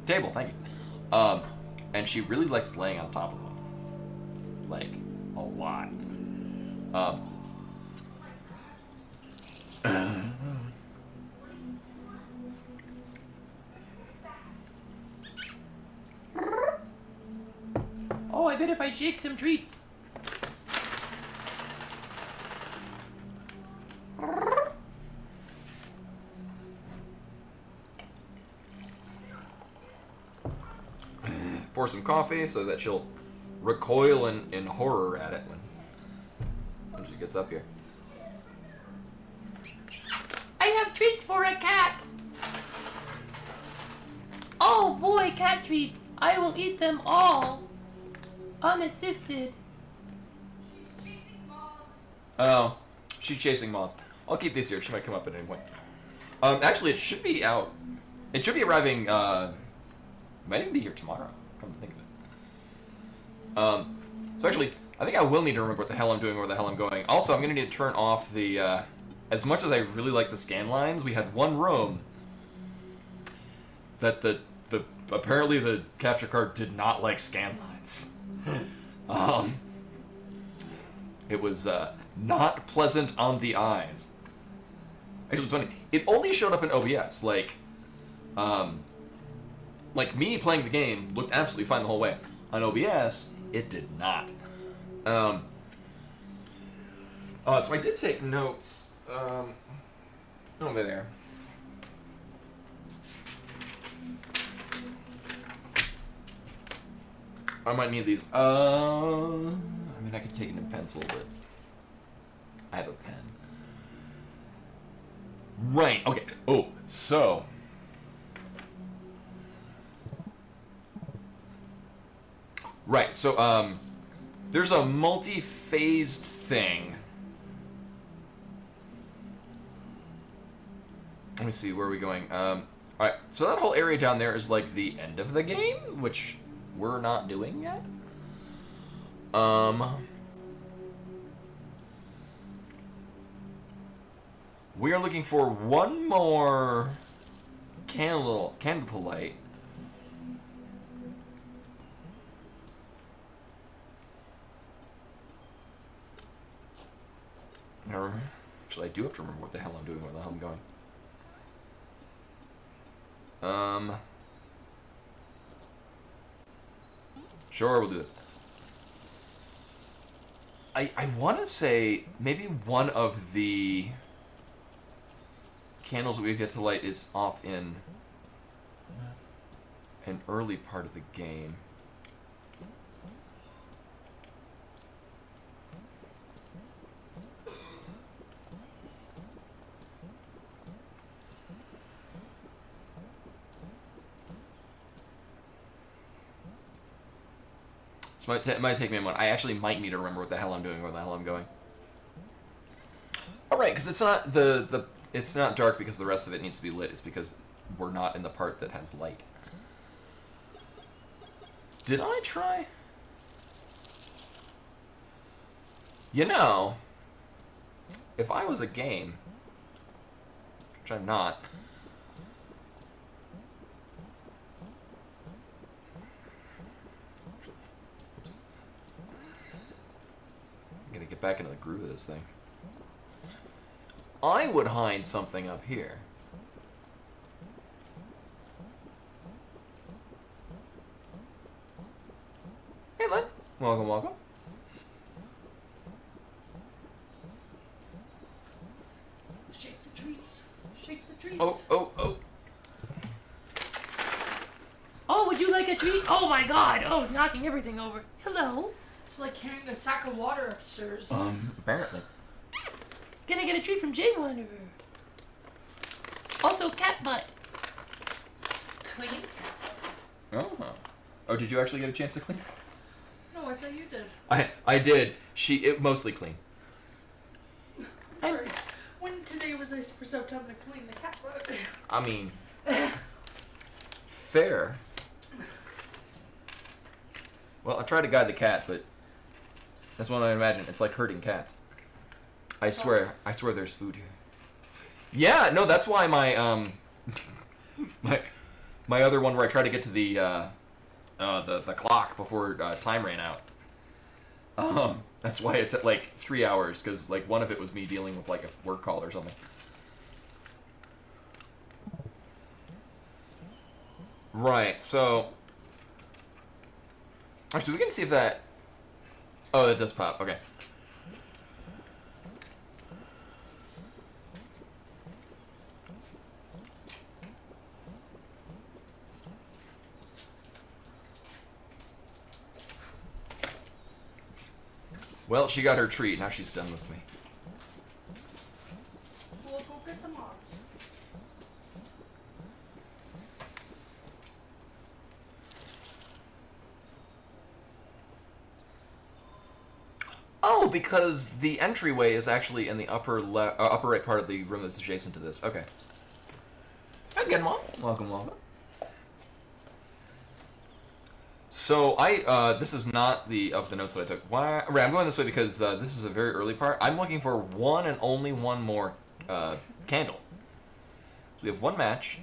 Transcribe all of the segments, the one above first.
Table, thank you. And she really likes laying on top of them. Like, a lot. Oh, I bet if I shake some treats. Pour some coffee so that she'll recoil in horror at it when she gets up here. I have treats for a cat. Oh boy, cat treats. I will eat them all. Unassisted. Oh, she's chasing moths. I'll keep these here. She might come up at any point. Actually, it should be out. It should be arriving, might even be here tomorrow, come to think of it. So actually, I think I will need to remember what the hell I'm doing, where the hell I'm going. Also, I'm going to need to turn off the, as much as I really like the scan lines, we had one room that apparently the capture card did not like scan lines. It was, not pleasant on the eyes. Actually, it's funny. It only showed up in OBS. Like me playing the game looked absolutely fine the whole way. On OBS, it did not. So I did take notes. Over there. I might need these. I mean, I could take it in pencil, but I have a pen. Right, okay. Oh, so. Right, so, there's a multi-phased thing. Let me see, where are we going? Alright, so that whole area down there is like the end of the game, which we're not doing yet. We are looking for one more candle to light. Actually, I do have to remember what the hell I'm doing, where the hell I'm going. Sure, we'll do this. I want to say maybe one of the candles that we've yet to light is off in an early part of the game. So it might take me a moment. I actually might need to remember what the hell I'm doing, where the hell I'm going. All right, because it's not it's not dark because the rest of it needs to be lit. It's because we're not in the part that has light. Did I try? You know, if I was a game, which I'm not. Gonna get back into the groove of this thing. I would hide something up here. Hey, Len. Welcome, welcome. Shake the treats. Shake the treats. Oh. Oh, would you like a treat? Oh my god. Oh, knocking everything over. Hello. It's like carrying a sack of water upstairs. Apparently. Gonna get a treat from Jay Wanderer. Also, cat butt. Clean? Oh, did you actually get a chance to clean? No, I thought you did. I did. It mostly clean. Sorry. When today was I supposed to have time to clean the cat butt? I mean, fair. Well, I tried to guide the cat, but that's what I imagine. It's like herding cats. I swear there's food here. Yeah, no, that's why my my other one where I tried to get to the clock before time ran out. That's why it's at like 3 hours, because like one of it was me dealing with like a work call or something. Right, so actually we can see if that. Oh, that does pop. Okay. Well, she got her treat. Now she's done with me. We'll go get the mops. Oh, because the entryway is actually in the upper right part of the room that's adjacent to this. Okay. Again, Mom. Welcome, welcome. So this is not of the notes that I took. Why? Right, I'm going this way because this is a very early part. I'm looking for one and only one more candle. So we have one match.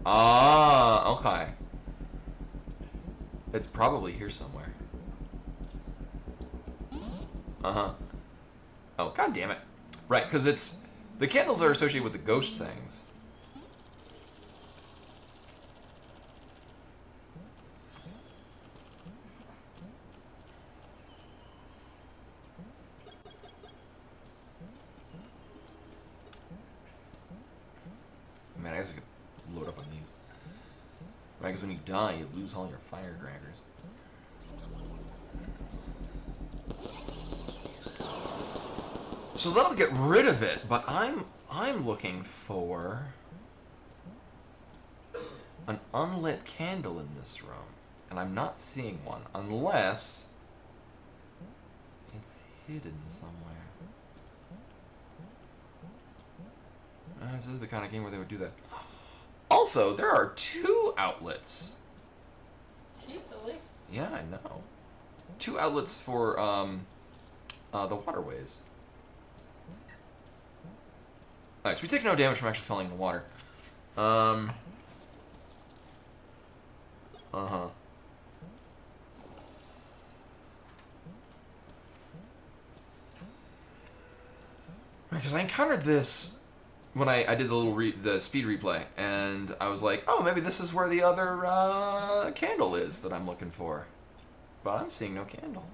Ah, okay. It's probably here somewhere. Uh-huh. Oh, god damn it. Right, because the candles are associated with the ghost things. Man, I guess I could load up on these. Right, because when you die, you lose all your firecrackers. So that'll get rid of it, but I'm looking for an unlit candle in this room, and I'm not seeing one unless it's hidden somewhere. This is the kind of game where they would do that. Also, there are 2 outlets. Cheap, Billy. Yeah, I know. 2 outlets for the waterways. Alright, so we take no damage from actually falling in the water. Uh-huh. Right, because I encountered this when I did the speed replay, and I was like, oh, maybe this is where the other candle is that I'm looking for. But I'm seeing no candle.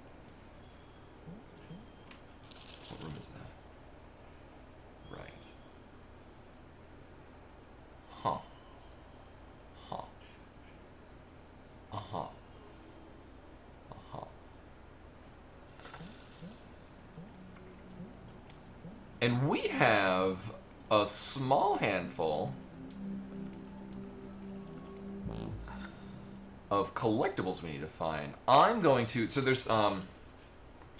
What room is that? Right. Huh. Huh. Uh-huh. Uh-huh. And we have a small handful of collectibles we need to find. I'm going to... So there's... Oh,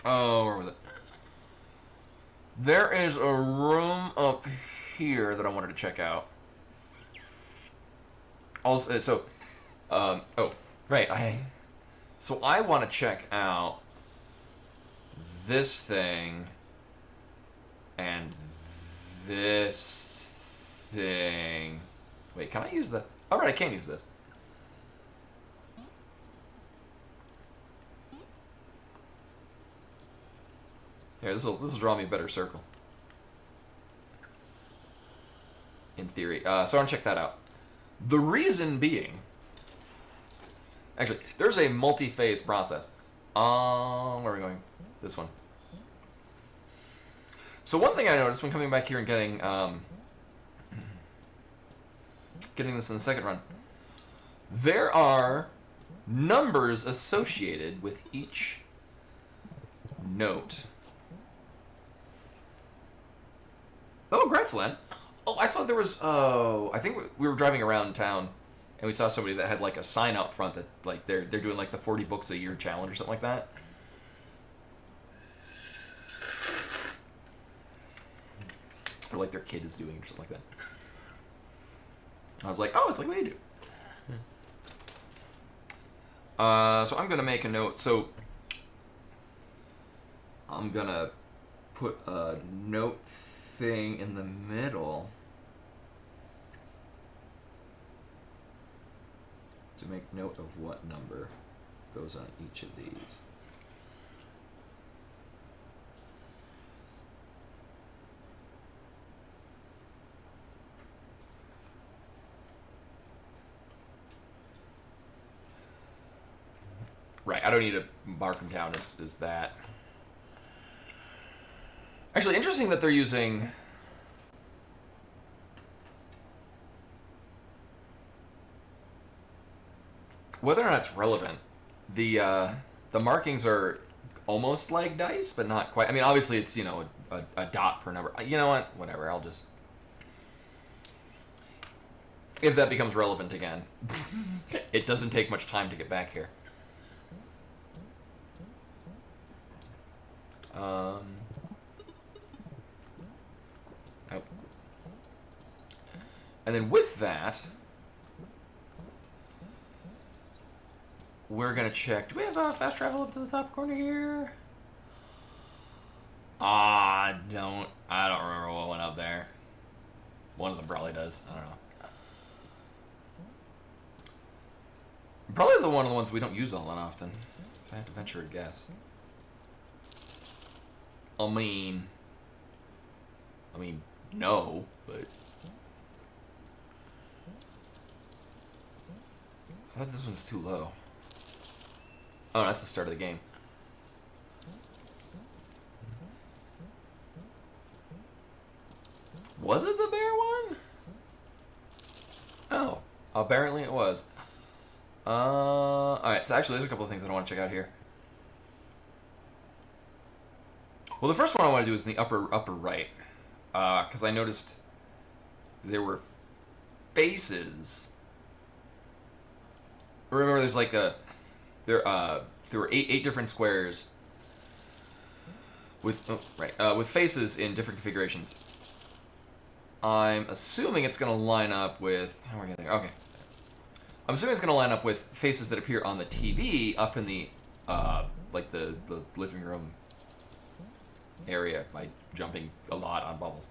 where was it? There is a room up here that I wanted to check out. Also, so... oh, right. So I want to check out this thing and this thing. Wait, can I use the... Oh, right, I can use this. Here, this will draw me a better circle. In theory. So I want to check that out. The reason being... Actually, there's a multi-phase process. Where are we going? This one. So one thing I noticed when coming back here and getting this in the second run, there are numbers associated with each note. Oh, Gratzland. Oh, I saw there was. Oh, I think we were driving around town, and we saw somebody that had like a sign out front that like they're doing like the 40 books a year challenge or something like that. Or like their kid is doing or something like that. I was like, oh, it's like what you do. So I'm gonna make a note. So I'm gonna put a note thing in the middle. to make note of what number goes on each of these. Right, I don't need to mark them down as that. Actually, interesting that they're using... Whether or not it's relevant, the markings are almost like dice, but not quite. I mean, obviously it's, you know, a dot per number. You know what? Whatever, I'll just... If that becomes relevant again. It doesn't take much time to get back here. Oh. And then with that, we're gonna check. Do we have fast travel up to the top corner here? I don't remember what went up there. One of them probably does. I don't know. Probably the one of the ones we don't use all that often. If I had to venture a guess. I mean, no, but I thought this one's too low. Oh, that's the start of the game. Was it the bear one? Oh, apparently it was. Alright, so actually there's a couple of things that I want to check out here. Well, the first one I want to do is in the upper right. Because I noticed there were faces. Remember, there's like there were eight different squares with with faces in different configurations. I'm assuming it's going to line up with... How are we getting... Okay. I'm assuming it's going to line up with faces that appear on the TV up in the, like the living room area by jumping a lot on bubbles.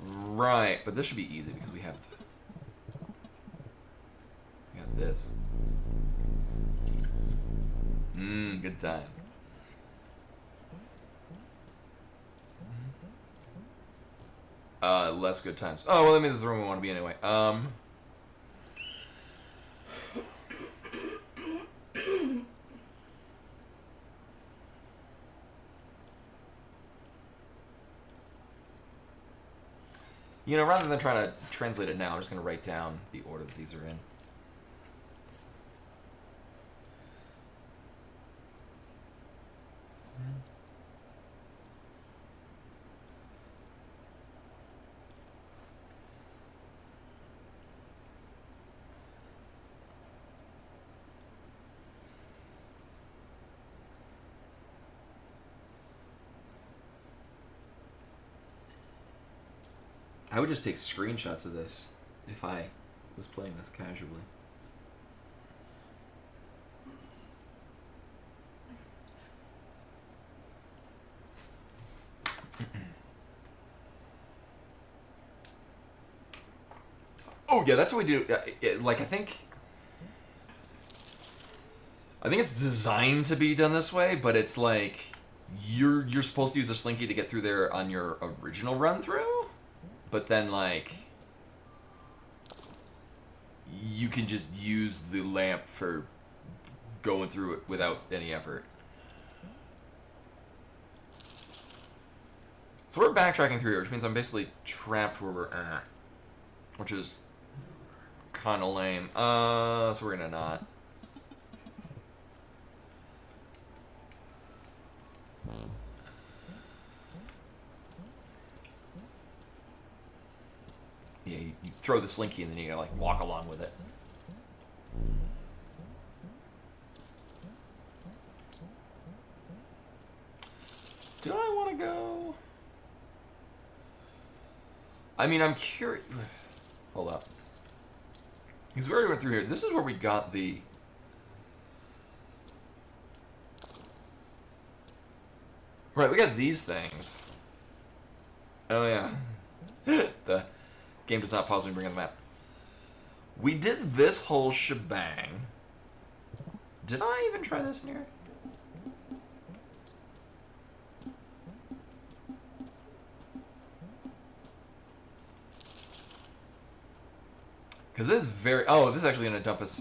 Right, but this should be easy because we got this. Good times. Less good times. Oh, well, I mean, this is the room we want to be anyway. You know, rather than trying to translate it now, I'm just going to write down the order that these are in. I would just take screenshots of this if I was playing this casually. Oh yeah, that's what we do. Like I think it's designed to be done this way, but it's like you're supposed to use a slinky to get through there on your original run through. But then, like, you can just use the lamp for going through it without any effort. So we're backtracking through here, which means I'm basically trapped where we're at. Which is kind of lame. So we're gonna not. Yeah, you throw the slinky and then you gotta like walk along with it. Do I want to go? I mean, I'm curious. Hold up. Because we already went through here. This is where we got the... Right, we got these things. Oh yeah. The game does not pause when we bring up the map. We did this whole shebang. Did I even try this in here? Because this is very... Oh, this is actually going to dump us...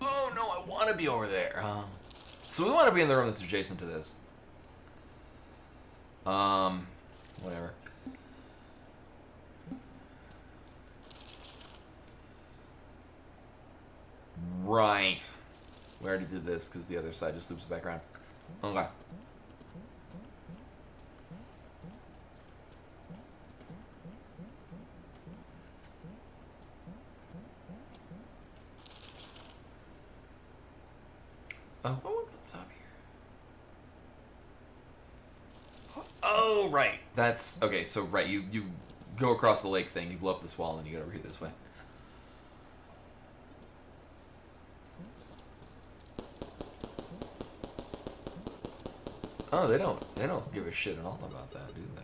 Oh, no, I want to be over there. So we want to be in the room that's adjacent to this. Whatever. Right. We already did this because the other side just loops back around. Okay. Oh, what's up here? Oh, right. That's okay. So right, you go across the lake thing, you blow up this wall, and you get over here this way. Oh, they don't give a shit at all about that, do they?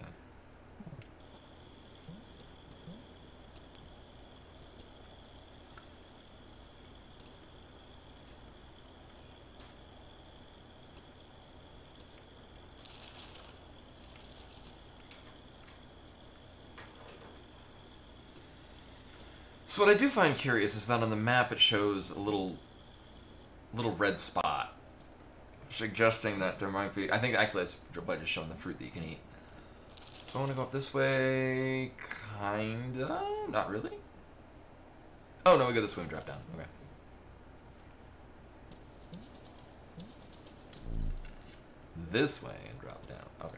So what I do find curious is that on the map it shows a little red spot, suggesting that there might be... I think actually it's by just showing the fruit that you can eat. Do I want to go up this way? Kinda? Not really? Oh no, we go this way and drop down. Okay. This way and drop down. Okay.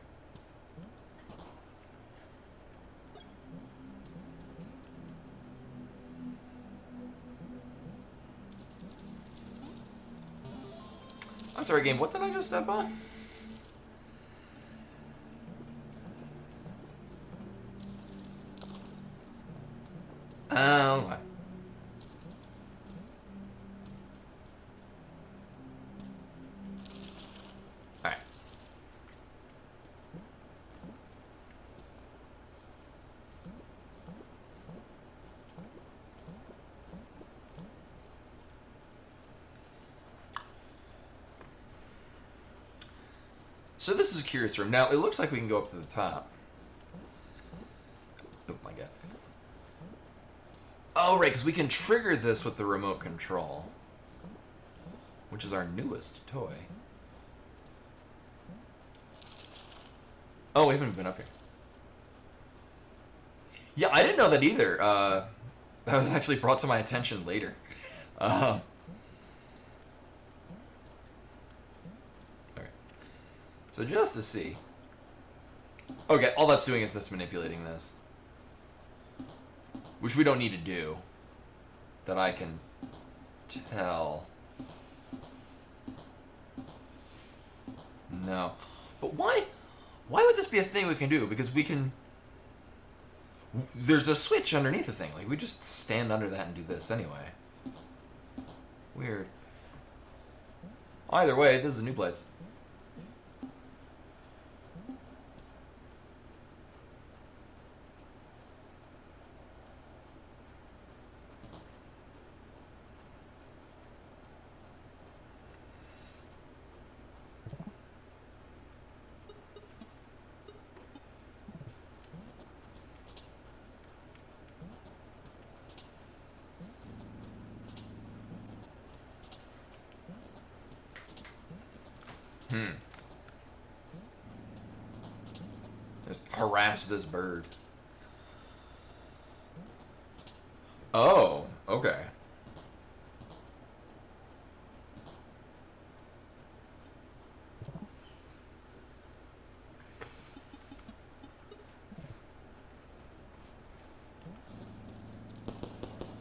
I'm sorry, game. What did I just step on? Okay. Alright. So this is a curious room. Now, it looks like we can go up to the top. Oh my god. Oh, right, because we can trigger this with the remote control. Which is our newest toy. Oh, we haven't been up here. Yeah, I didn't know that either. That was actually brought to my attention later. Alright. So just to see. Okay, all that's doing is that's manipulating this. Which we don't need to do. That I can tell. No. But why would this be a thing we can do? Because we can... There's a switch underneath the thing. Like, we just stand under that and do this anyway. Weird. Either way, this is a new place. Just harass this bird. Oh, okay.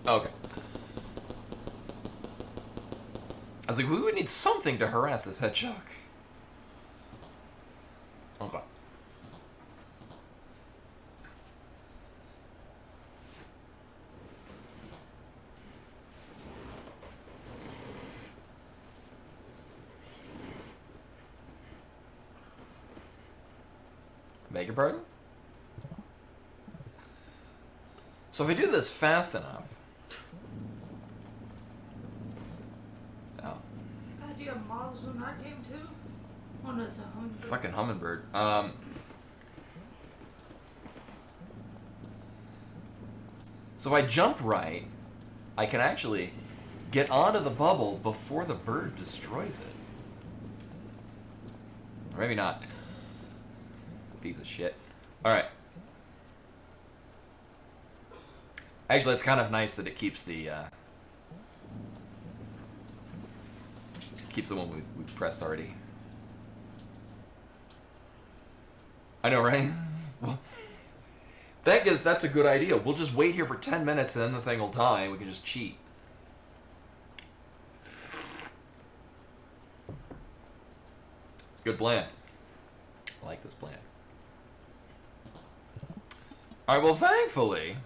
Okay. I was like, we would need something to harass this hedgehog. Okay. Beg your pardon? So if I do this fast enough... Oh. Do you have models in that game too? Oh no, it's a hummingbird. Fucking hummingbird. So if I jump right, I can actually get onto the bubble before the bird destroys it. Or maybe not. Piece of shit. Alright. Actually, it's kind of nice that it keeps the, keeps the one we pressed already. I know, right? Well, that's a good idea. We'll just wait here for 10 minutes and then the thing will die and we can just cheat. It's a good plan. I like this plan. Alright, well, thankfully...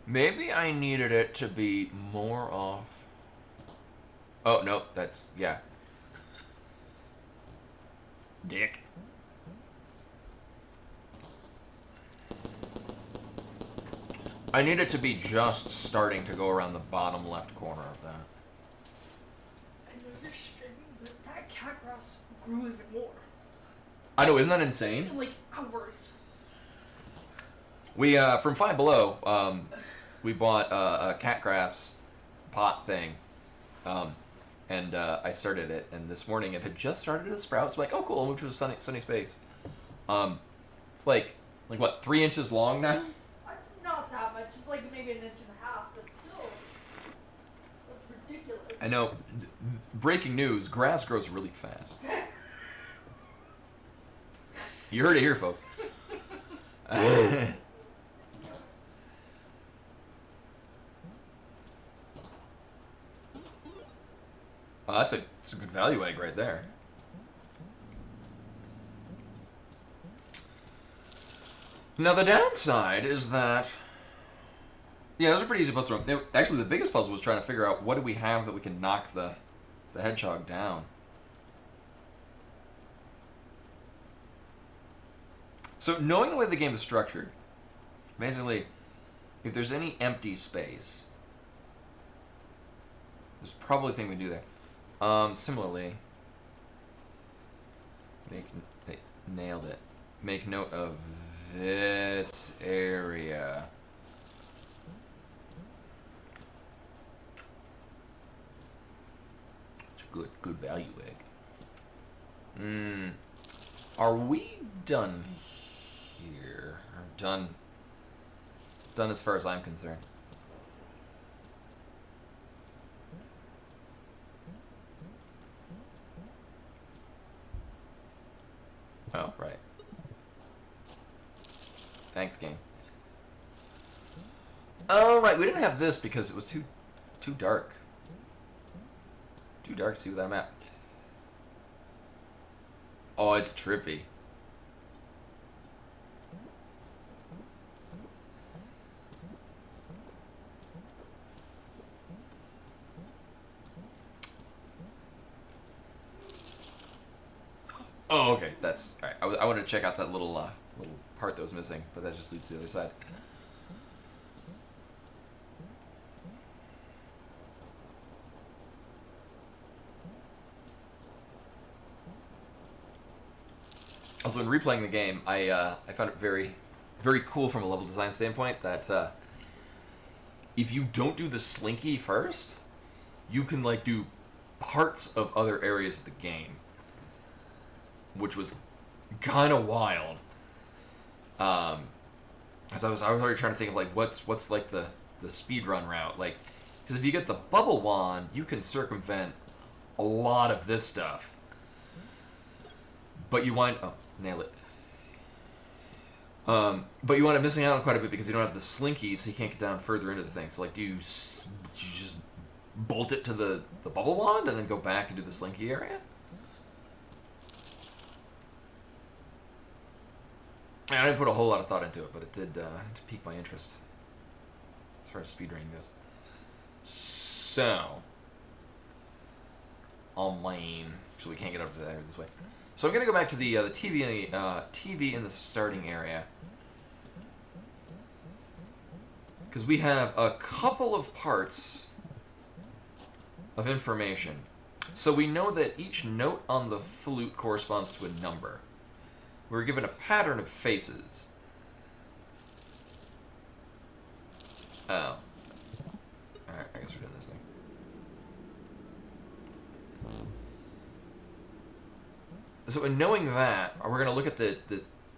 Maybe I needed it to be more off. Oh, no, that's... yeah. Dick. I need it to be just starting to go around the bottom left corner of that. I know you're streaming, but that cat grass grew even more. I know, isn't that insane? In like hours. We, from Five Below, we bought a catgrass pot thing, and I started it, and this morning it had just started to sprout, so I'm like, oh cool, I'll move to a sunny space. It's like what, 3 inches long now? Not that much, it's like maybe an inch and a half, but still, that's ridiculous. I know, breaking news, grass grows really fast. You heard it here, folks. Oh, that's a good value egg right there. Now the downside is that, yeah, those are pretty easy puzzles. Actually, the biggest puzzle was trying to figure out what do we have that we can knock the hedgehog down. So knowing the way the game is structured, basically, if there's any empty space, there's probably a thing we can do there. Similarly, nailed it. Make note of this area. It's a good value egg. Are we done here? Or done as far as I'm concerned. Oh, right. Thanks, game. Oh, right, we didn't have this because it was too dark. Too dark to see without a map. Oh, it's trippy. Oh, okay. That's all right. I wanted to check out that little part that was missing, but that just leads to the other side. Also, in replaying the game, I found it very, very cool from a level design standpoint that if you don't do the slinky first, you can like do parts of other areas of the game, which was kind of wild. Because I was already trying to think of like what's like the speedrun route, like, because if you get the bubble wand, you can circumvent a lot of this stuff, but you wind nail it. But you wind up missing out on quite a bit because you don't have the slinky, so you can't get down further into the thing. So like, do you just bolt it to the bubble wand and then go back and do the slinky area? I didn't put a whole lot of thought into it, but it did pique my interest as far as speedrunning goes. So, online, so we can't get up to there this way. So I'm gonna go back to the TV in the starting area, because we have a couple of parts of information. So we know that each note on the flute corresponds to a number. We're given a pattern of faces. Oh. Alright, I guess we're doing this thing. So in knowing that, we're going to look at the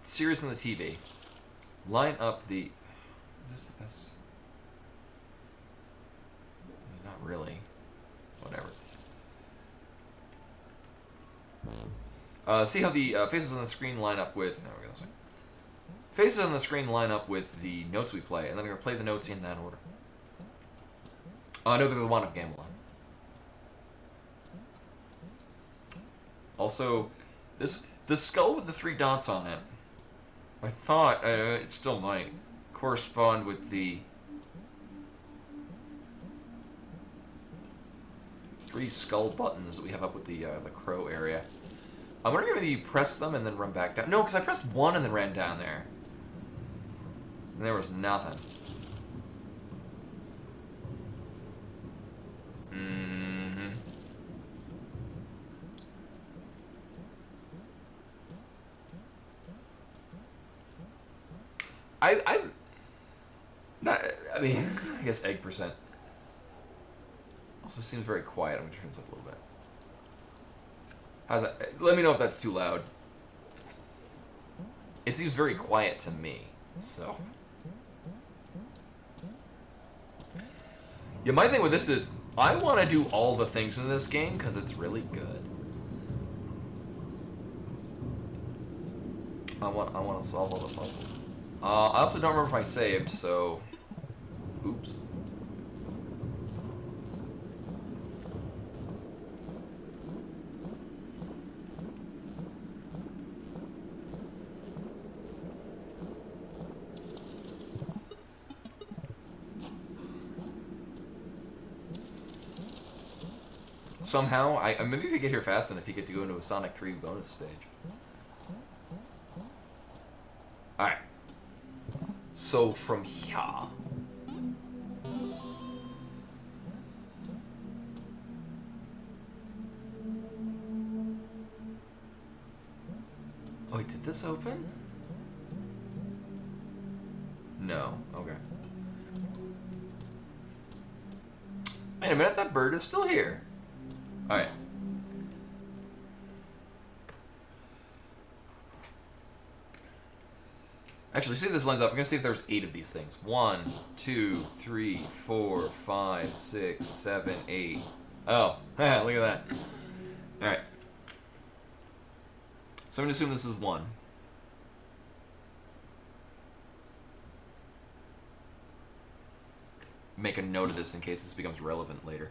series on the TV. Line up the... Is this the best? I mean, not really. Whatever. See how the faces on the screen line up with... No, we're going to say. Faces on the screen line up with the notes we play, and then I'm going to play the notes in that order. No, they're the one of Gamelon. Also, the skull with the 3 dots on it, I thought, it still might, correspond with the 3 skull buttons that we have up with the crow area. I'm wondering if maybe you press them and then run back down. No, because I pressed 1 and then ran down there. And there was nothing. Mm-hmm. I'm not, I mean, I guess egg percent. Also seems very quiet. I'm going to turn this up a little bit. How's that? Let me know if that's too loud. It seems very quiet to me, so. Yeah, my thing with this is, I want to do all the things in this game because it's really good. I want to solve all the puzzles. I also don't remember if I saved, so... Oops. Somehow, maybe if you get here fast enough, you get to go into a Sonic 3 bonus stage. Alright. So, from here... Oh, wait, did this open? No. Okay. Wait a minute, that bird is still here. Alright. Actually, see if this lines up. I'm going to see if there's 8 of these things. 1, 2, 3, 4, 5, 6, 7, 8. Oh, look at that. Alright. So I'm going to assume this is 1. Make a note of this in case this becomes relevant later.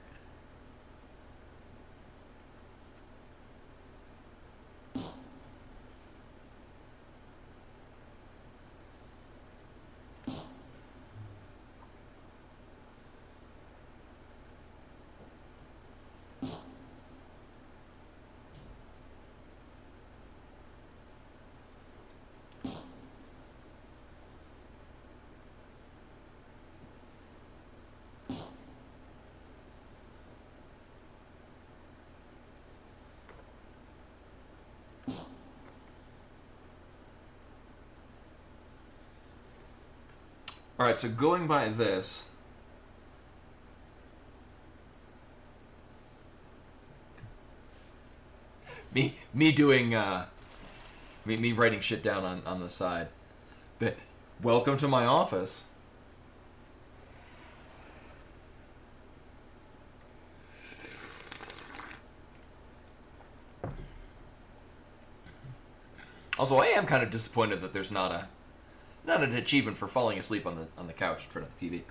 Alright, so going by this... Me doing, me writing shit down on the side. But, welcome to my office. Also, I am kind of disappointed that there's not an achievement for falling asleep on the couch in front of the TV.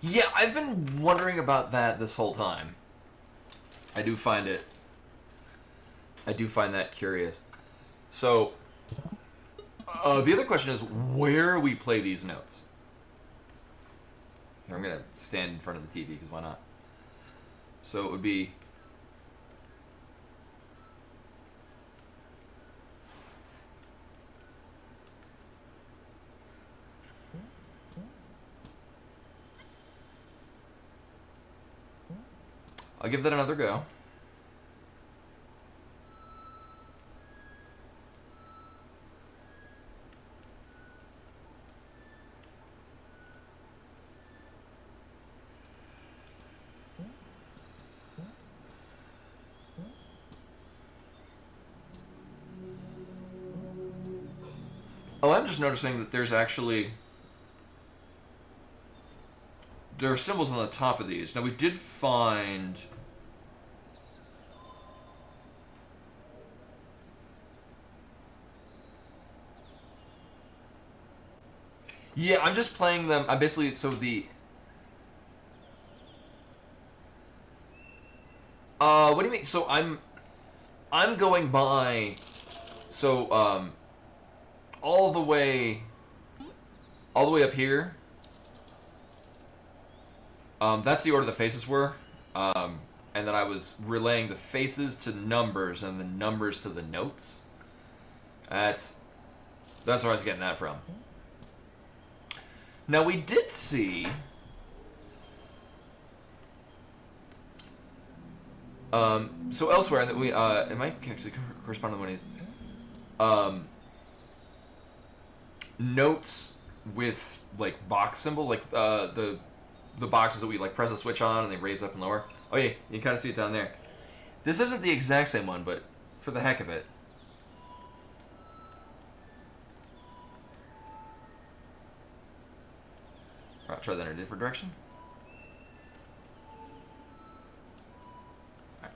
Yeah, I've been wondering about that this whole time. I do find that curious. So, the other question is where we play these notes. Here, I'm gonna stand in front of the TV because why not? So it would be. I'll give that another go. Oh, I'm just noticing that there are symbols on the top of these. Now we did find. Yeah, I'm just playing them. I basically what do you mean? So I'm going by. So all the way up here. That's the order the faces were. And then I was relaying the faces to numbers and the numbers to the notes. That's where I was getting that from. Now we did see so elsewhere that we it might actually correspond to one of these notes with like box symbol, like the boxes that we like press a switch on and they raise up and lower. Oh yeah, you can kind of see it down there. This isn't the exact same one, but for the heck of it. I'll try that in a different direction. Right.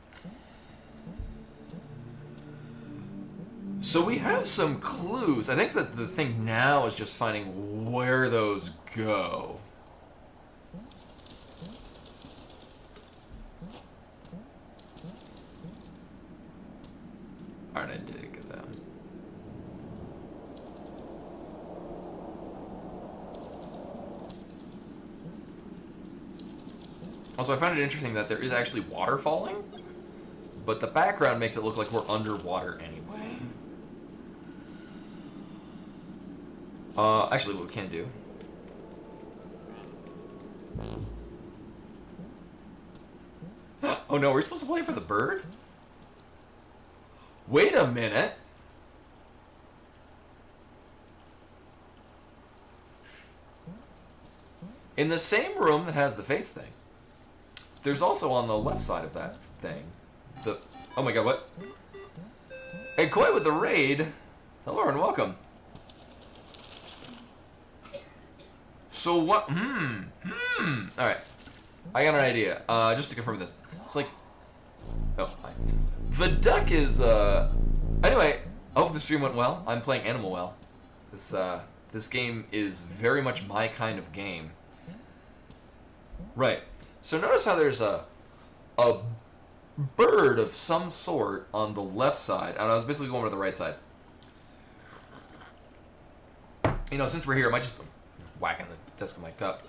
So we have some clues. I think that the thing now is just finding where those go. Alright, I did get that. Also, I find it interesting that there is actually water falling, but the background makes it look like we're underwater anyway. Actually, what we can do. Oh no, we're supposed to play for the bird? Wait a minute. In the same room that has the face thing, there's also on the left side of that thing, oh my god, what? And Koi with the raid. Hello and welcome. So what, alright. I got an idea, just to confirm this. It's like, oh, hi. The duck is, anyway, I hope the stream went well. I'm playing Animal Well. This game is very much my kind of game. Right. So notice how there's a bird of some sort on the left side, and I was basically going to the right side. You know, since we're here, I might just whack on the desk of my cup.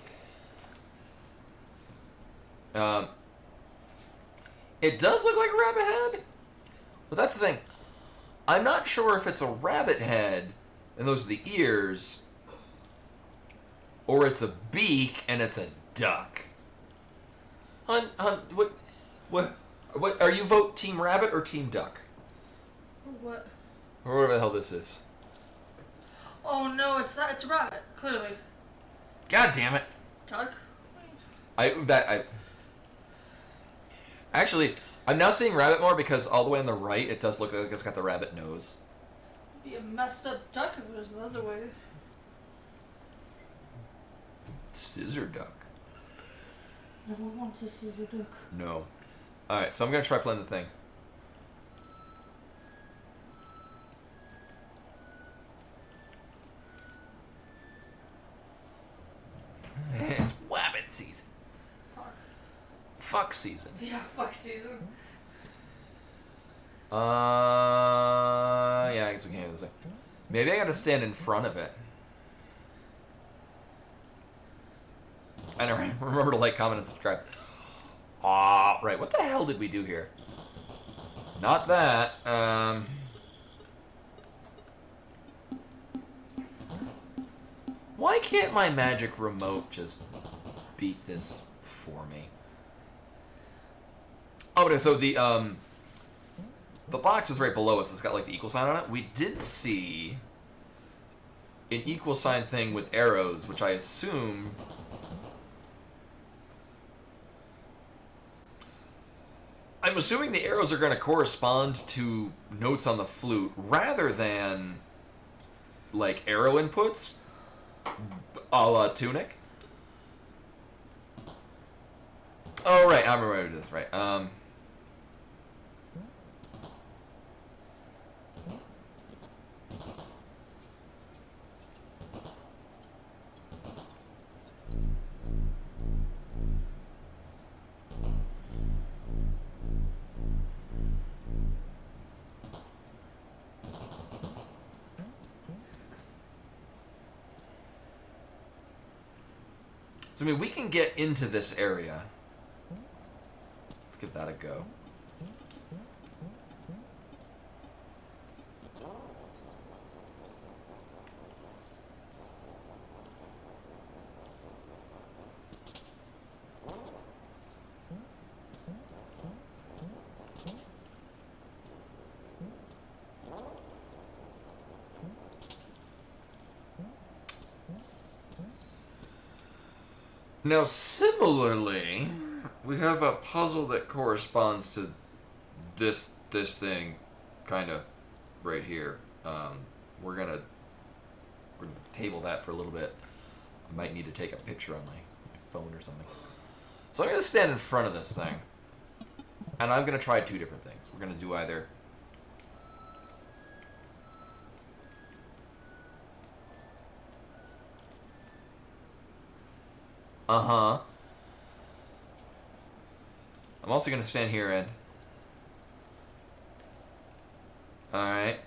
It does look like a rabbit head, but that's the thing. I'm not sure if it's a rabbit head, and those are the ears, or it's a beak, and it's a duck. Hun, what, are you vote Team Rabbit or Team Duck? What? Or whatever the hell this is. Oh no, it's not. It's a rabbit. Clearly. God damn it. Duck. Actually, I'm now seeing rabbit more because all the way on the right, it does look like it's got the rabbit nose. It'd be a messed up duck if it was the other way. Scissor duck. Never wants a scissor duck. No. Alright, so I'm going to try playing the thing. It's rabbit season. Fuck season. Yeah, fuck season. Yeah, I guess we can't do this way. Maybe I gotta stand in front of it. And remember to like, comment, and subscribe. Right, what the hell did we do here? Not that. Why can't my magic remote just beat this for me? Oh, no, so the box is right below us. It's got like the equal sign on it. We did see an equal sign thing with arrows, which I assume... I'm assuming the arrows are going to correspond to notes on the flute rather than like arrow inputs a la Tunic. Oh, right. I remember how to do this. Right. So, I mean, we can get into this area. Let's give that a go. Now, similarly, we have a puzzle that corresponds to this thing, kind of, right here. We're gonna table that for a little bit. I might need to take a picture on my phone or something. So I'm gonna stand in front of this thing, and I'm gonna try two different things. We're gonna do either... Uh-huh. I'm also going to stand here and... Alright.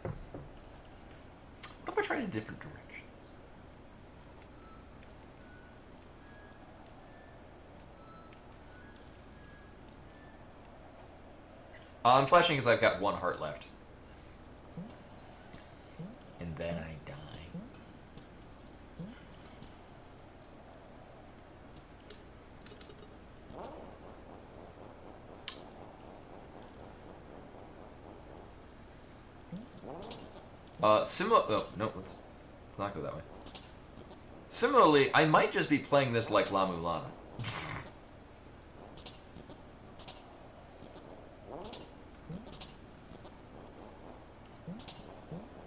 What if I tried in different directions? I'm flashing because I've got one heart left. And then I die. Oh, no, let's not go that way. Similarly, I might just be playing this like La Mulana.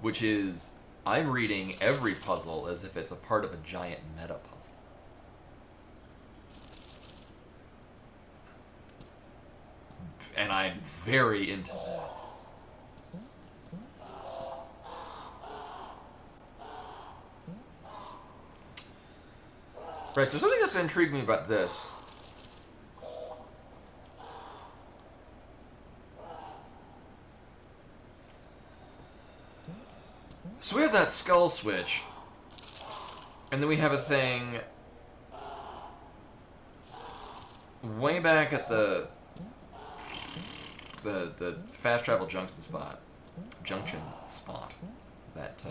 Which is, I'm reading every puzzle as if it's a part of a giant meta puzzle. And I'm very into that. Right, so something that's intrigued me about this. So we have that skull switch, and then we have a thing way back at the fast travel junction spot that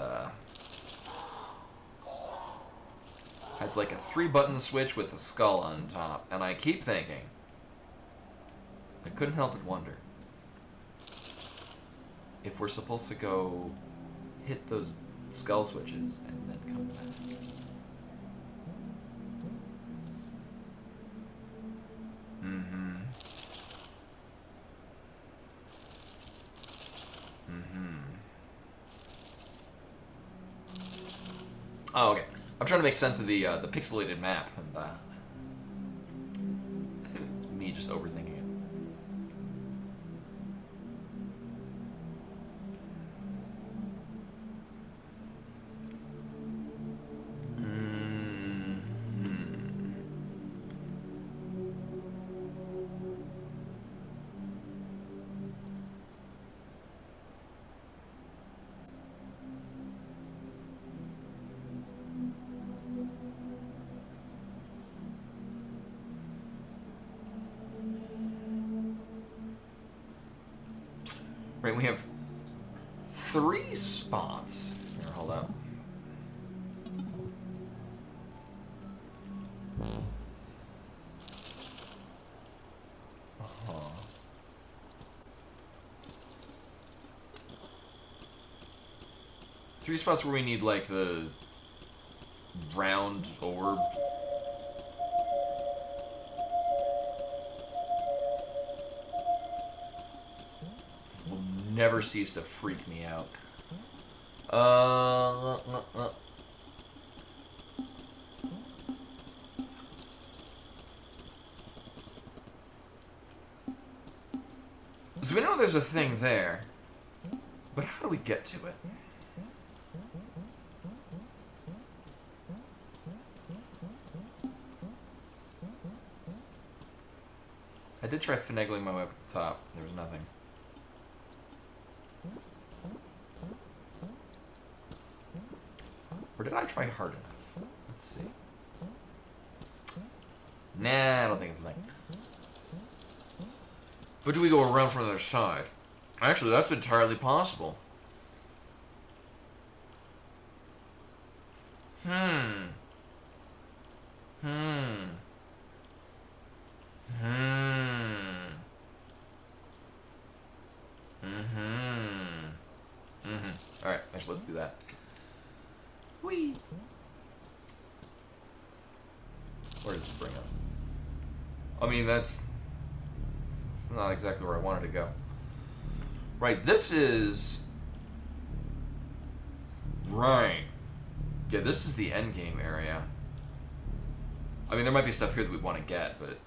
has like a 3-button switch with a skull on top, and I keep thinking, I couldn't help but wonder if we're supposed to go hit those skull switches and then come back. Oh, okay. I'm trying to make sense of the pixelated map, and it's me just overthinking it. Right, we have 3 spots. Here, hold up. Uh-huh. Three spots where we need, like, the round orb. Will never cease to freak me out. So we know there's a thing there, but how do we get to it? I did try finagling my way up at the top. There was nothing. Or did I try hard enough? Let's see. Nah, I don't think it's a thing. But do we go around from the other side? Actually, that's entirely possible. Hmm. Alright, actually, let's do that. Whee! Where does this bring us? I mean, it's not exactly where I wanted to go. Right, this is... Right. Yeah, this is the endgame area. I mean, there might be stuff here that we want to get, but...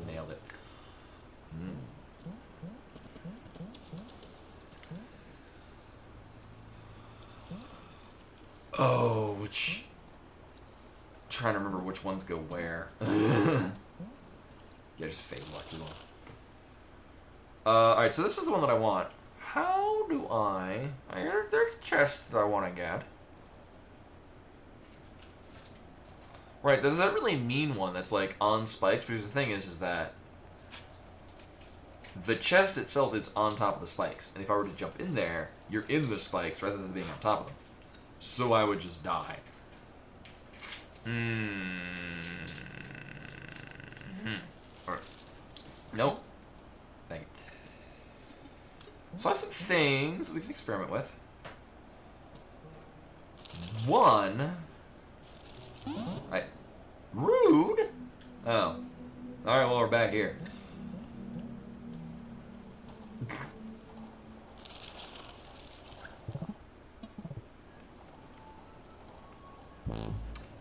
Nailed it. Oh, which... trying to remember which ones go where. Yeah, just phase walk through them. Alright, so this is the one that I want. How do there's chests that I want to get. Right, does that really mean one that's like on spikes? Because the thing is that the chest itself is on top of the spikes. And if I were to jump in there, you're in the spikes rather than being on top of them. So I would just die. Alright. Nope. Thank you. So I have some things we can experiment with. One. Right. Rude? Oh. Alright, well, we're back here.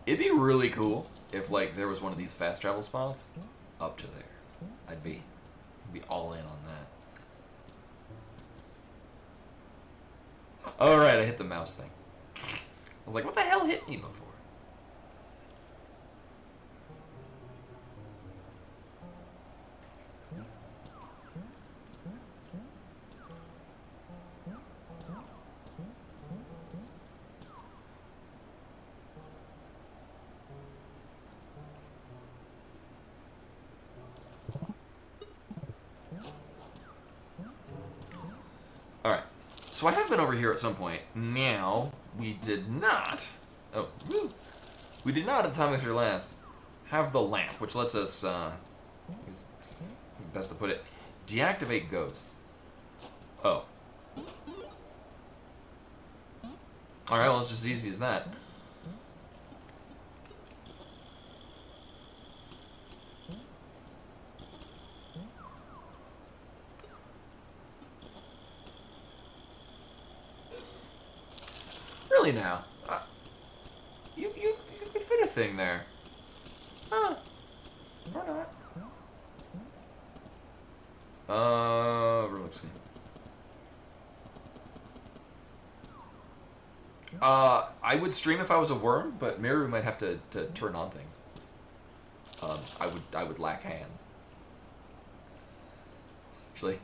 It'd be really cool if, like, there was one of these fast travel spots up to there. I'd be all in on that. Alright, I hit the mouse thing. I was like, what the hell hit me before? Alright, so I have been over here at some point. Now, we did not... Oh, woo! We did not, at the time of your last, have the lamp, which lets us, is best to put it, deactivate ghosts. Oh. Alright, well, it's just as easy as that. Really now? You could fit a thing there. Huh. Or not. Let's see. I would stream if I was a worm, but Miru might have to turn on things. I would lack hands. Actually,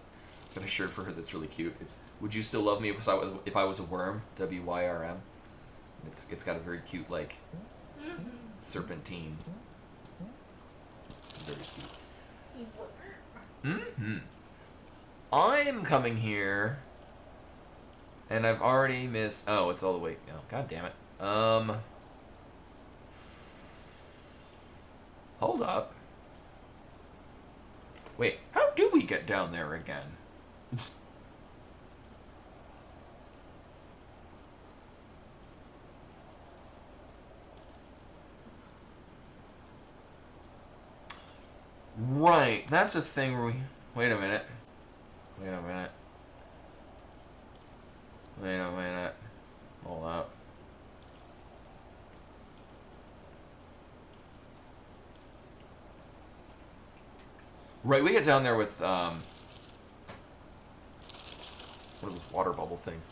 I've got a shirt for her that's really cute. It's "Would you still love me if I was a worm?" WYRM. It's got a very cute, like, serpentine. It's very cute. I'm coming here, and I've already missed. Oh, it's all the way. Oh, god damn it. Hold up. Wait, how do we get down there again? Right, that's a thing where we... Wait a minute. Wait a minute. Wait a minute. Hold up. Right, we get down there with, what are those water bubble things?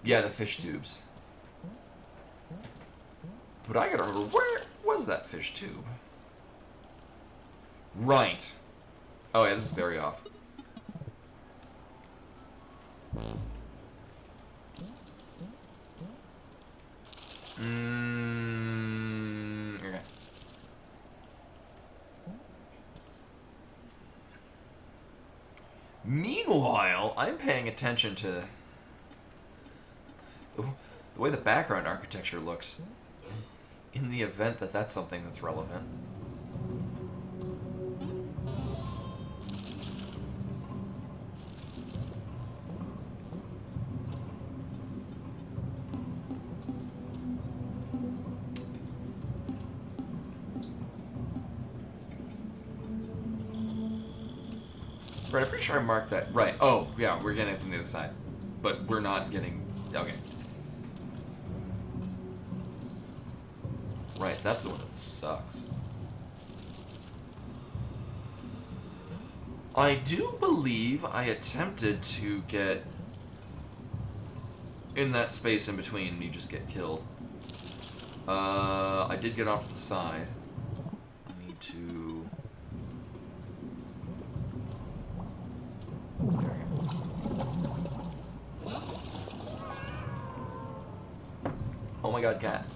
Yeah, the fish tubes. But I gotta remember, where was that fish tube? Right. Oh yeah, this is very off. Okay. Meanwhile, I'm paying attention to the way the background architecture looks in the event that that's something that's relevant. Right, I'm pretty sure I marked that. Right. Oh, yeah, we're getting it from the other side. But we're not getting... Okay. Right, that's the one that sucks. I do believe I attempted to get in that space in between and you just get killed. I did get off the side. I need to... Oh my god, cats.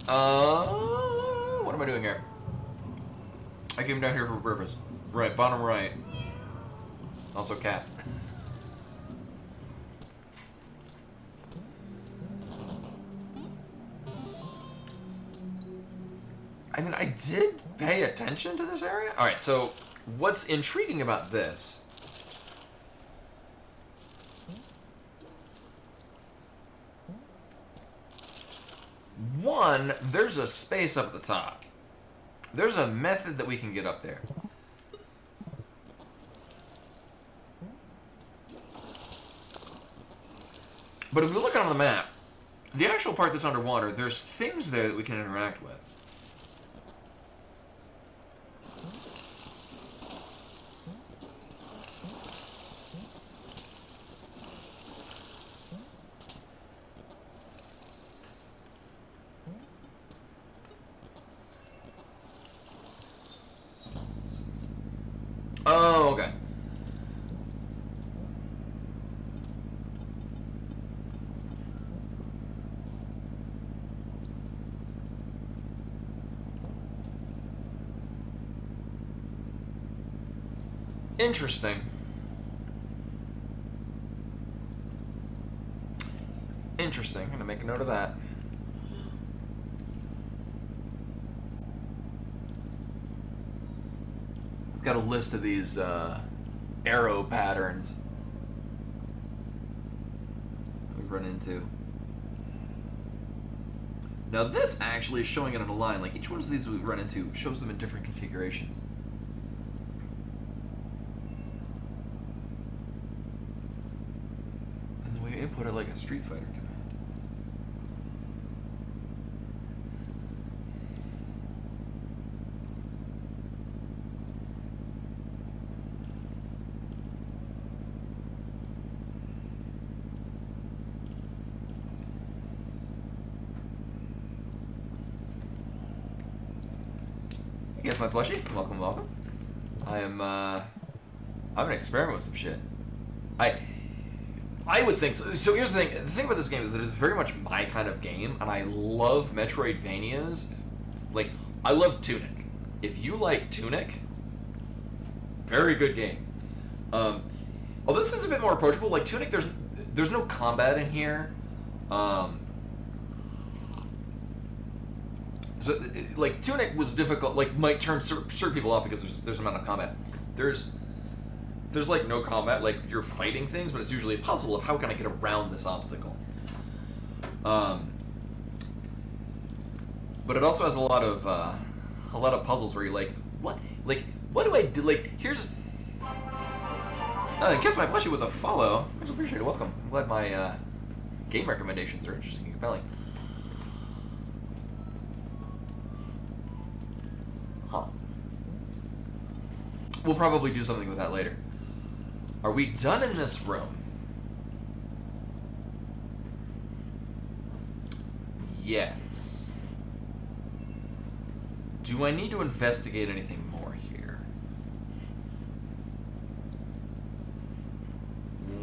What am I doing here? I came down here for a purpose. Right, bottom right. Also cats. I mean, I did pay attention to this area. Alright, so what's intriguing about this... One, there's a space up at the top. There's a method that we can get up there. But if we look on the map, the actual part that's underwater, there's things there that we can interact with. Oh, okay. Interesting. Interesting. I'm gonna make a note of that. I've got a list of these arrow patterns we've run into. Now this actually is showing it on a line. Like each one of these we run into shows them in different configurations. And the way you input it like a Street Fighter command. Yes, my plushie. Welcome, welcome. I'm gonna experiment with some shit. I would think so. So here's the thing. The thing about this game is that it's very much my kind of game, and I love Metroidvanias. Like, I love Tunic. If you like Tunic, very good game. Although this is a bit more approachable. Like Tunic, there's no combat in here. So like Tunic was difficult. Like might turn certain people off because there's an amount of combat. There's like no combat. Like you're fighting things, but it's usually a puzzle of how can I get around this obstacle. But it also has a lot of puzzles where you're like, what do I do? Like here's. Kiss my plushie with a follow. Much appreciated. Welcome. I'm glad my game recommendations are interesting and compelling. Huh. We'll probably do something with that later. Are we done in this room? Yes. Do I need to investigate anything more here?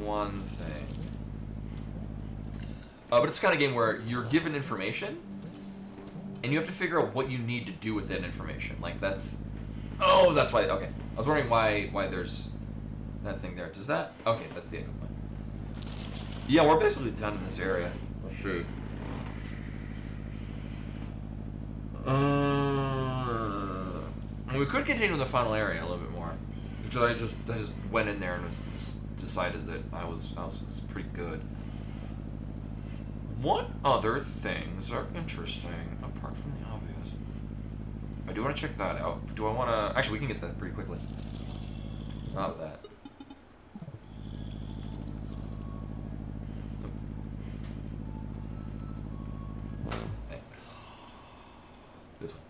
One thing. But it's the kind of game where you're given information, and you have to figure out what you need to do with that information. Like that's... Oh, that's why... Okay. I was wondering why there's that thing there. Does that... Okay, that's the exit point. Yeah, we're basically done in this area. Let's see. We could continue in the final area a little bit more. Because I just went in there and decided that I was pretty good. What other things are interesting apart from the obvious? I do want to check that out. Do I want to... Actually, we can get that pretty quickly. Not with that. Thanks. This one.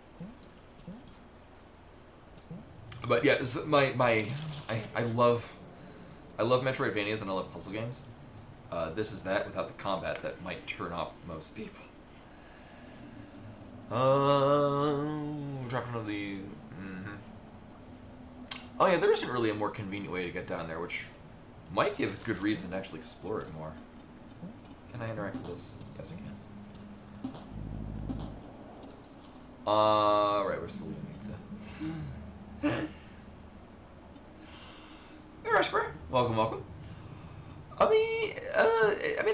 But yeah, this is I love Metroidvanias and I love puzzle games. This is that without the combat that might turn off most people. Dropping of the... Oh yeah, there isn't really a more convenient way to get down there, which might give a good reason to actually explore it more. Can I interact with this? Yes, I can. Right, we're still leaving to... Hey, Rushmore. Welcome. I mean,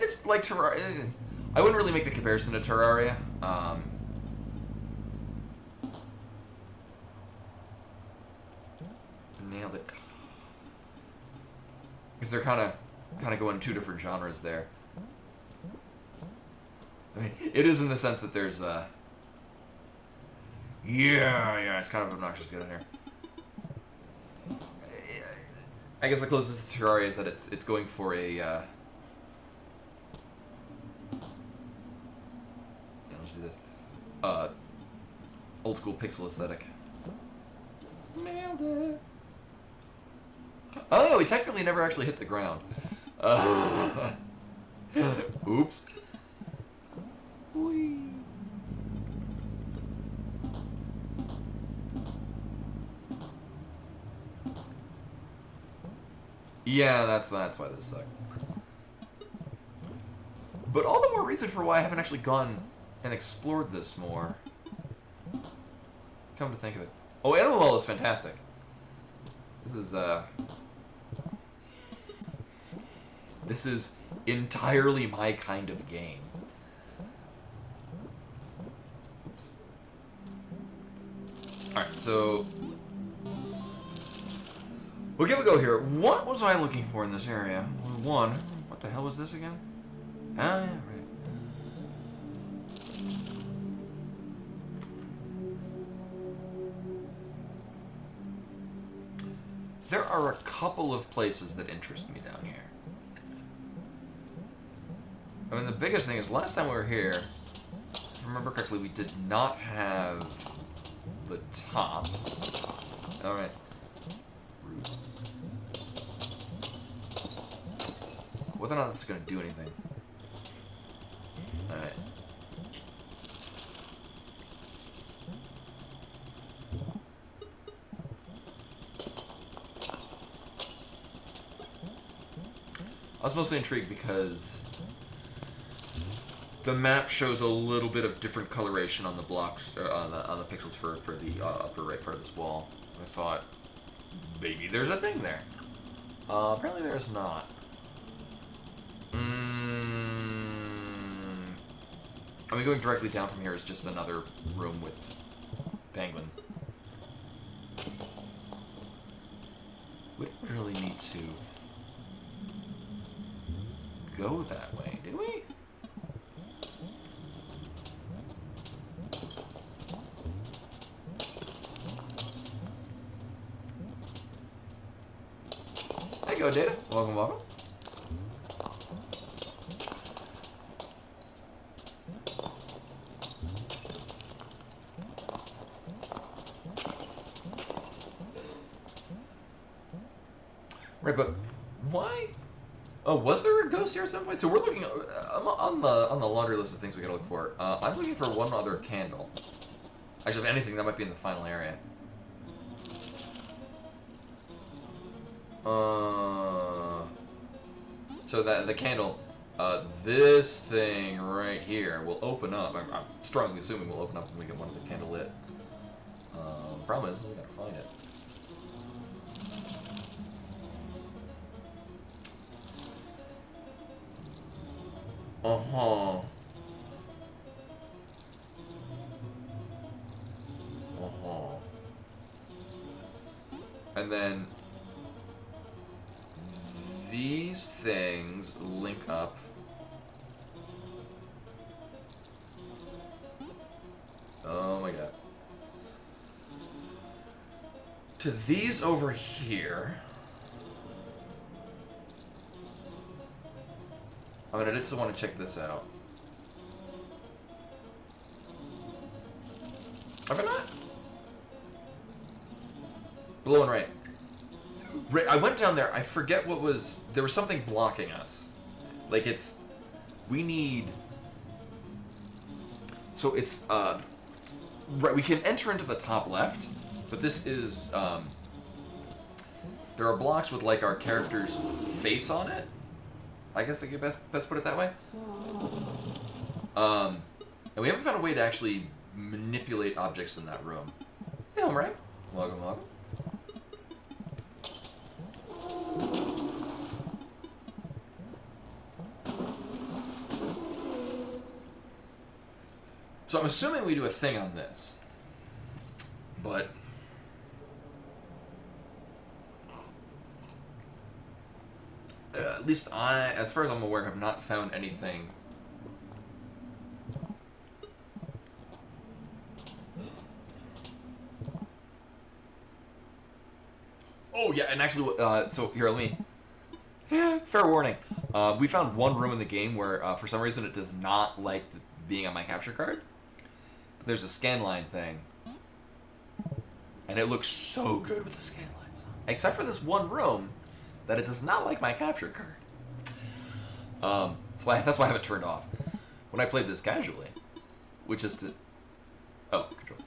it's like Terraria. I wouldn't really make the comparison to Terraria. Nailed it. Because they're kind of going two different genres there. I mean, it is in the sense that there's yeah, it's kind of obnoxious to get in here. I guess the closest to Terraria is that it's going for a yeah, let's do this. Old school pixel aesthetic. Nailed it. Oh yeah, we technically never actually hit the ground. Oops. Whee. Yeah, that's why this sucks. But all the more reason for why I haven't actually gone and explored this more. Come to think of it. Oh, Animal Well is fantastic. This is entirely my kind of game. Oops. Alright, so... we'll give it a go here. What was I looking for in this area? One. What the hell was this again? Ah, yeah, right. There are a couple of places that interest me down here. I mean, the biggest thing is last time we were here, if I remember correctly, we did not have the top. Alright. Whether or not that's going to do anything. Alright. I was mostly intrigued because the map shows a little bit of different coloration on the blocks, on the pixels for the upper right part of this wall. I thought maybe there's a thing there. Apparently there's not. I mean, going directly down from here is just another room with penguins. We don't really need to go that way, do we? There you go, dude. Welcome, welcome. Right, but why? Oh, was there a ghost here at some point? So we're looking on the laundry list of things we gotta look for. I'm looking for one other candle. Actually, if anything, that might be in the final area. So that the candle, this thing right here will open up. I'm strongly assuming will open up when we get one of the candle lit. Problem is, we gotta find it. Uh-huh. Uh-huh. And then these things link up. Oh my god. To these over here. I mean, I did still want to check this out. Have I not? Below and right. Right, I went down there. I forget what was... There was something blocking us. Like, it's... We need... So it's, Right, we can enter into the top left, but this is, There are blocks with, like, our character's face on it. I guess I could best put it that way. And we haven't found a way to actually manipulate objects in that room. Yeah, I'm right. Welcome, welcome. So I'm assuming we do a thing on this. But... at least I, as far as I'm aware, have not found anything. Oh yeah, and actually, so here, let me... fair warning. We found one room in the game where, for some reason, it does not like being on my capture card. But there's a scan line thing. And it looks so good with the scan lines on. Except for this one room that it does not like my capture card. So that's why I have it turned off. When I played this casually, which is to... Oh, controls.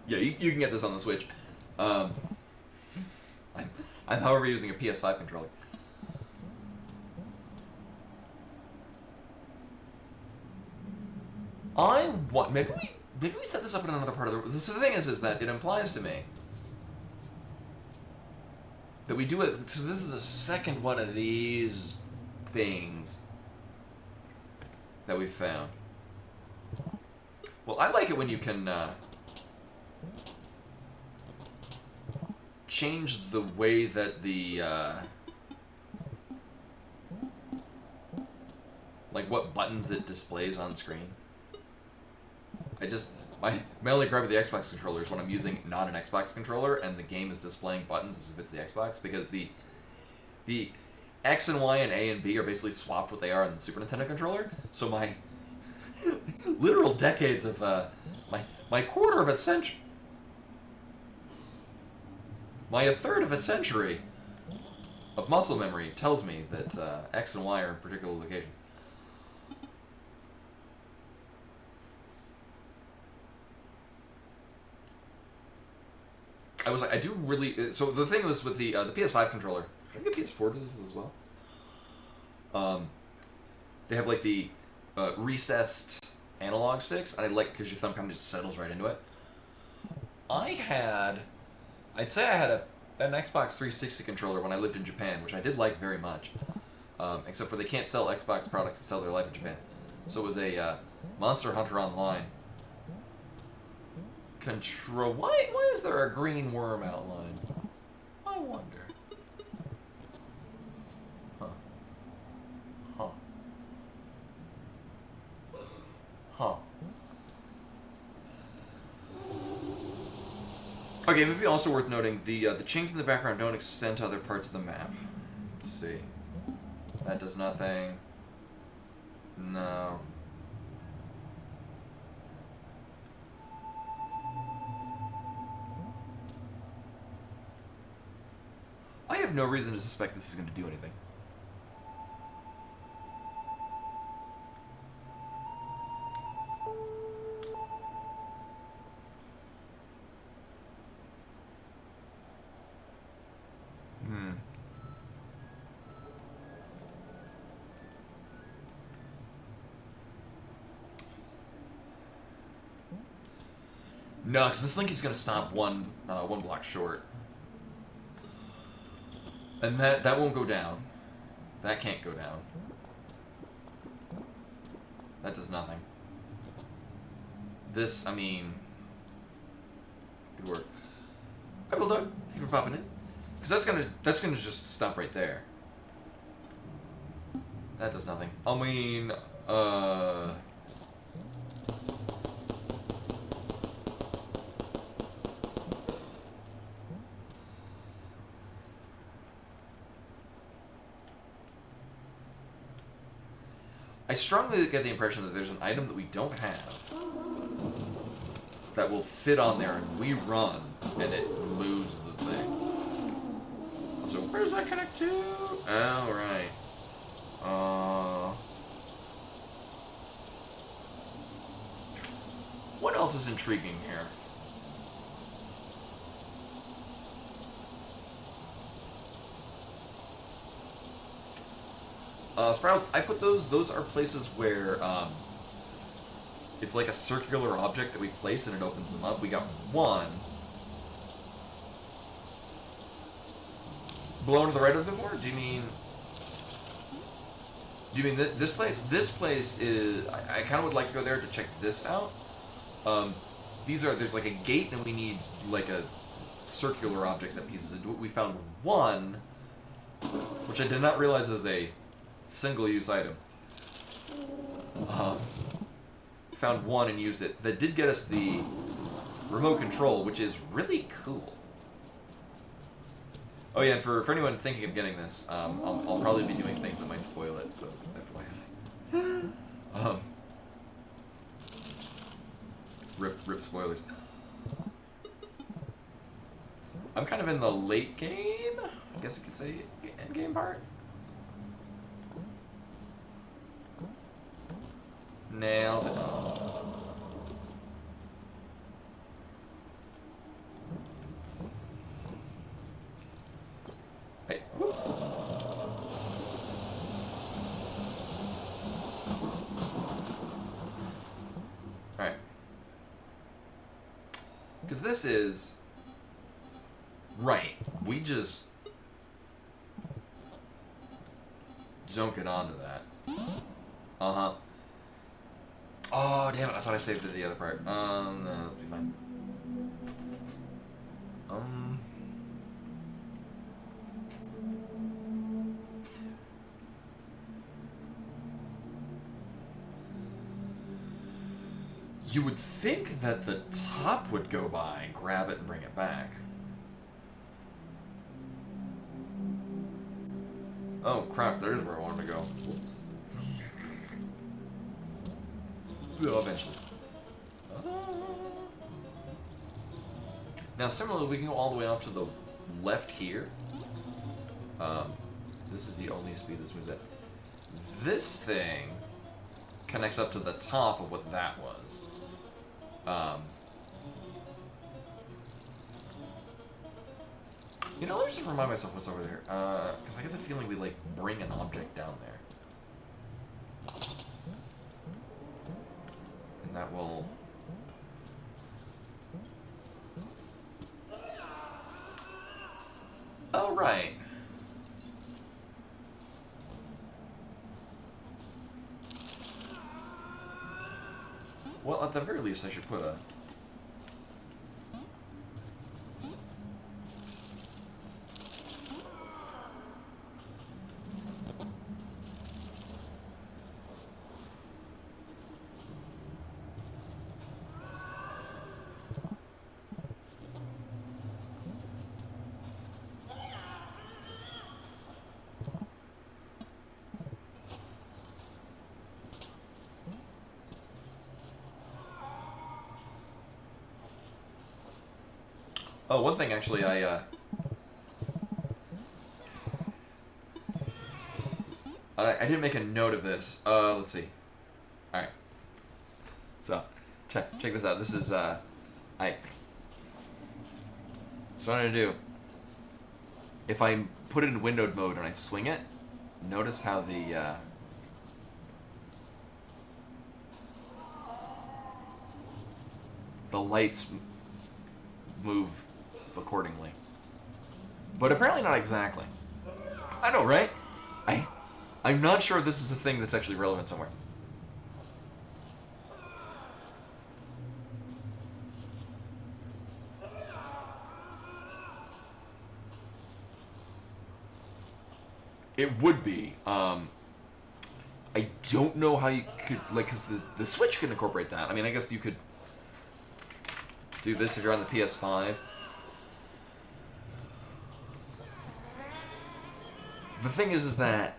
Yeah, you can get this on the Switch. I'm however using a PS5 controller. Maybe we set this up in another part of the... The thing is that it implies to me that we do it... So this is the second one of these things that we found. Well, I like it when you can... change the way that the, like what buttons it displays on screen. My only gripe with the Xbox controller is when I'm using not an Xbox controller and the game is displaying buttons as if it's the Xbox, because the X and Y and A and B are basically swapped what they are in the Super Nintendo controller. So my literal decades of my quarter of a century, my third of a century of muscle memory tells me that X and Y are in particular locations. I do really. So the thing was with the PS5 controller. I think the PS4 does this as well. They have like the recessed analog sticks, and I like because your thumb kind of just settles right into it. I'd say I had an Xbox 360 controller when I lived in Japan, which I did like very much. Except for they can't sell Xbox products to sell their life in Japan. So it was a Monster Hunter Online control. Why is there a green worm outline? I wonder. Huh. Okay, maybe also worth noting the changes in the background don't extend to other parts of the map. Let's see. That does nothing. No. I have no reason to suspect this is going to do anything. No, because this link is going to stop one block short. And that won't go down. That can't go down. That does nothing. This, I mean... Good work. Hi, Bulldog. Thank you for popping in. Because that's gonna just stop right there. That does nothing. I mean, I strongly get the impression that there's an item that we don't have that will fit on there, and we run, and it moves the thing. So where's that connect to? Oh, right. What else is intriguing here? Sprouts, I put those are places where, it's like a circular object that we place and it opens them up. We got one. Below to the right of them more? Do you mean this place? This place is, I kind of would like to go there to check this out. There's like a gate and we need like a circular object that pieces into it. We found one, which I did not realize is a single-use item. Found one and used it. That did get us the remote control, which is really cool. Oh yeah, and for anyone thinking of getting this, I'll probably be doing things that might spoil it, so FYI. Rip spoilers. I'm kind of in the late game, I guess you could say, end game part. Nailed it. Hey, whoops. Alright. Because this is... Right. We just... don't get onto that. Uh-huh. Oh, damn it. I thought I saved it the other part. No, that'll be fine. You would think that the top would go by, grab it, and bring it back. Oh crap, there's where I wanted to go. Whoops. Well, eventually. Now, similarly, we can go all the way off to the left here. This is the only speed this moves at. This thing connects up to the top of what that was. You know, let me just remind myself what's over there. Because I get the feeling we, like, bring an object down there. And that will... Oh, right. Well, at the very least, I should put a... Oh, one thing actually I didn't make a note of this. Let's see. Alright. So, check this out. This is, So what I'm gonna do, if I put it in windowed mode and I swing it, notice how the lights move accordingly. But apparently not exactly. I know, right? I'm not sure if this is a thing that's actually relevant somewhere. It would be. I don't know how you could, like, because the Switch can incorporate that. I mean, I guess you could do this if you're on the PS5. The thing is that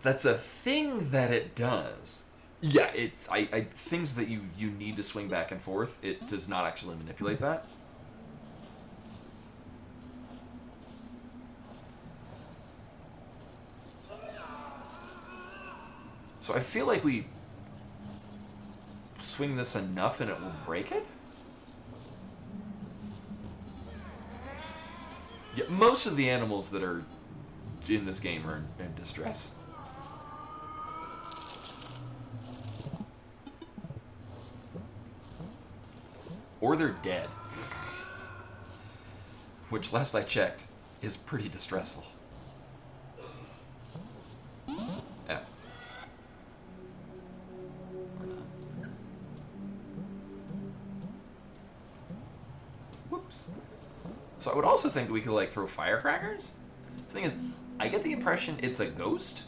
that's a thing that it does. Yeah, it's things that you need to swing back and forth. It does not actually manipulate that. So I feel like we swing this enough and it will break it? Yeah, most of the animals that are in this game are in distress. Or they're dead. Which, last I checked, is pretty distressful. Yeah. Or not. Whoops. So I would also think that we could, like, throw firecrackers? The thing is, I get the impression it's a ghost.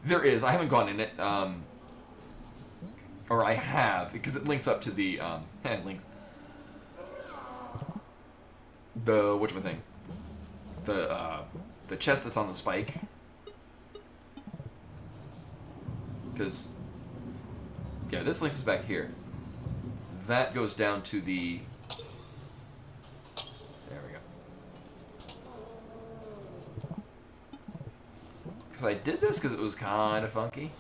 There is. I haven't gone in it. Or I have, because it links up to the, links. The, whatchamacallit? The chest that's on the spike. Because, yeah, this links us back here. That goes down to the... There we go. Because I did this because it was kind of funky.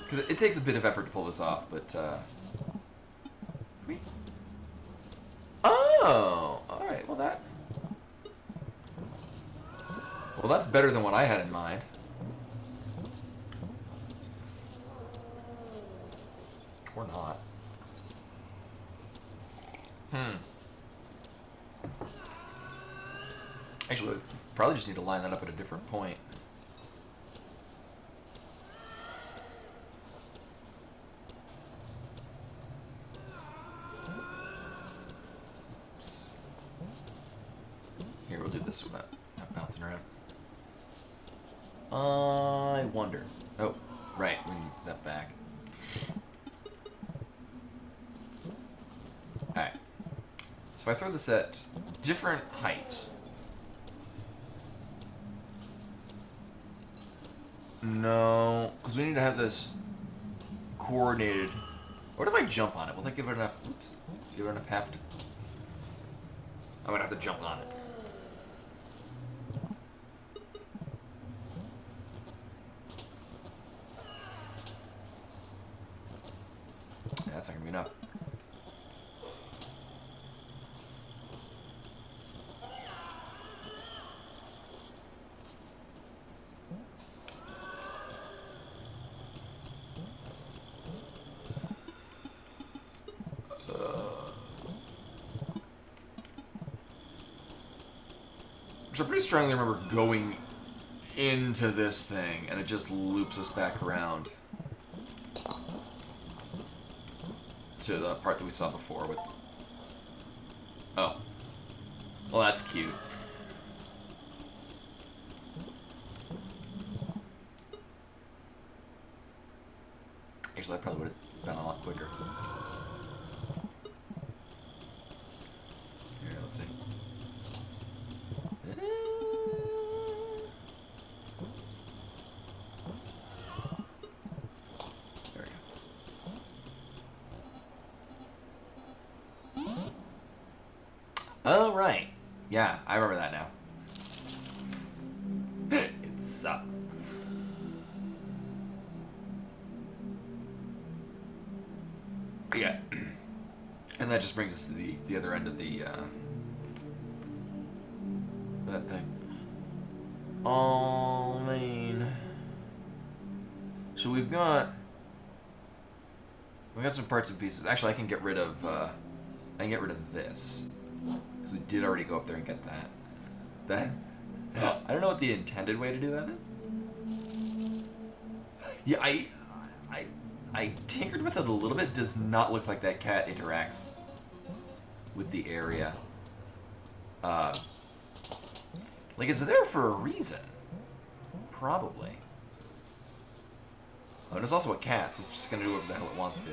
Because it takes a bit of effort to pull this off, but, Oh! Alright, well that... Well, that's better than what I had in mind. Or not. Actually, probably just need to line that up at a different point. I wonder. Oh, right. We need that back. Alright. So if I throw this at different heights. No, because we need to have this coordinated. What if I jump on it? Will that give it enough? Oops. Give it enough heft? I'm gonna have to jump on it. Yeah, that's not gonna be enough. So I pretty strongly remember going into this thing, and it just loops us back around to the part that we saw before with... Oh. Well, that's cute. Actually, that probably would have been a lot quicker. Here, let's see. There we go. Oh, right. Yeah, I remember that now. It sucks. Yeah. And that just brings us to the other end of the, that thing. Oh, man. So we've got some parts and pieces. Actually, I can get rid of this. Because we did already go up there and get that. I don't know what the intended way to do that is. Yeah, I tinkered with it a little bit. Does not look like that cat interacts with the area. Like it's there for a reason. Probably. Oh, and it's also a cat, so it's just gonna do whatever the hell it wants to.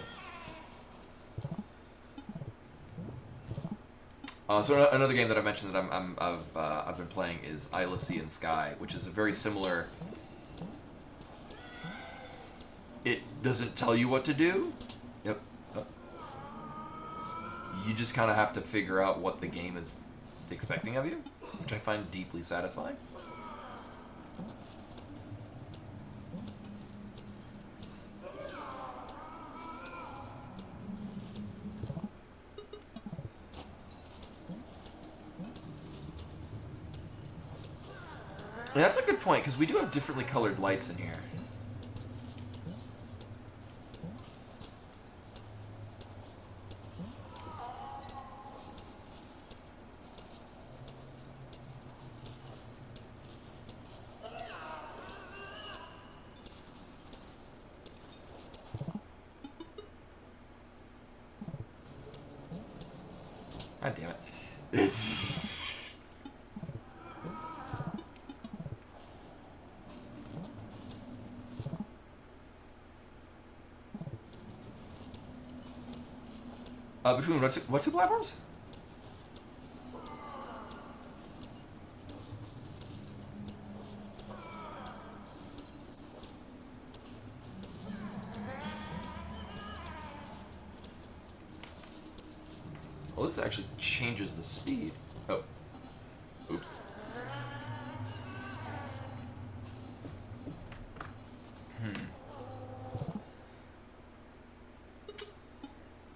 So another game that I mentioned that I've been playing is Isla Sea and Sky, which is a very similar. It doesn't tell you what to do. Yep. You just kind of have to figure out what the game is expecting of you, which I find deeply satisfying. And that's a good point, because we do have differently colored lights in here. God damn it. It's... between what two platforms? Well, this actually changes the speed. Oh. Oops.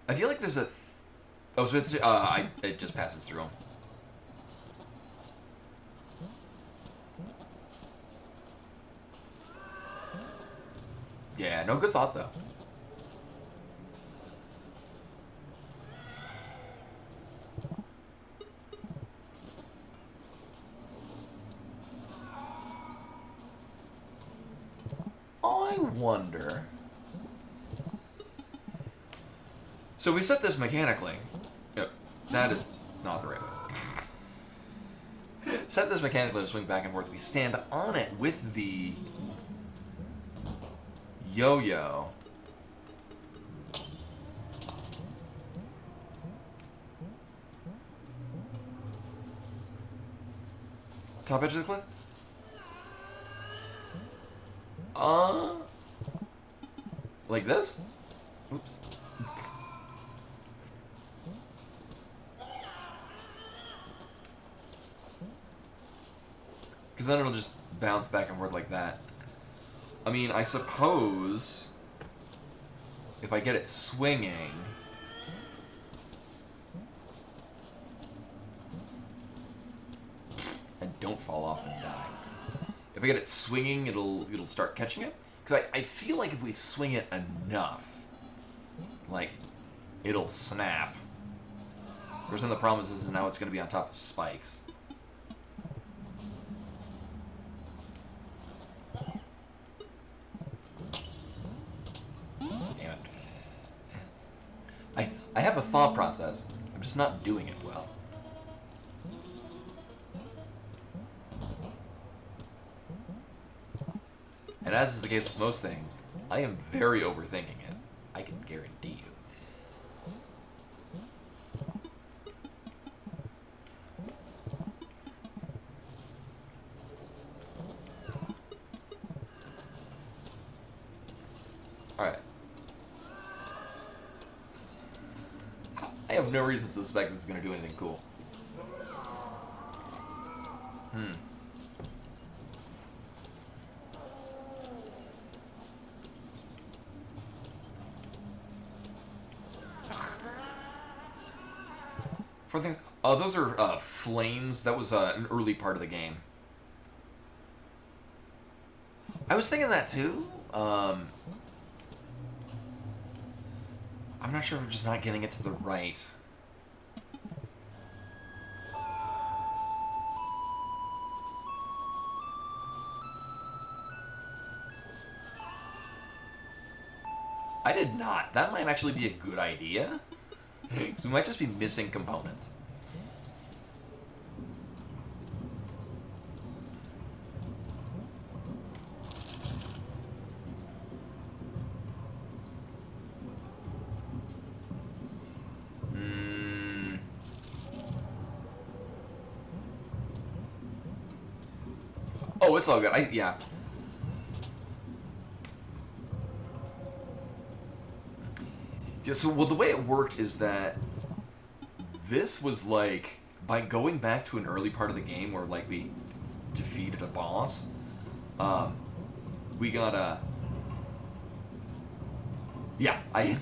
I feel like there's a... Oh, so it's... it just passes through them. Yeah, no, good thought, though. I wonder... So we set this mechanically. Yep, that is not the right way. set this mechanically to swing back and forth. We stand on it with the yo-yo. Top edge of the cliff? Like this? Oops. Because then it'll just bounce back and forth like that. I mean, I suppose if I get it swinging, and don't fall off and die. If I get it swinging, it'll start catching it. Because I feel like if we swing it enough, like, it'll snap. Of course, then the problem is now it's going to be on top of spikes. Damn it. I have a thought process. I'm just not doing it well. And as is the case with most things, I am very overthinking it. I can guarantee you. Alright. I have no reason to suspect this is going to do anything cool. For things, those are flames. That was an early part of the game. I was thinking that too. I'm not sure if we're just not getting it to the right. I did not. That might actually be a good idea. So we might just be missing components. Oh, it's all good. Yeah. Yeah, so, well, the way it worked is that this was like, by going back to an early part of the game where, like, we defeated a boss, we got a... Yeah, I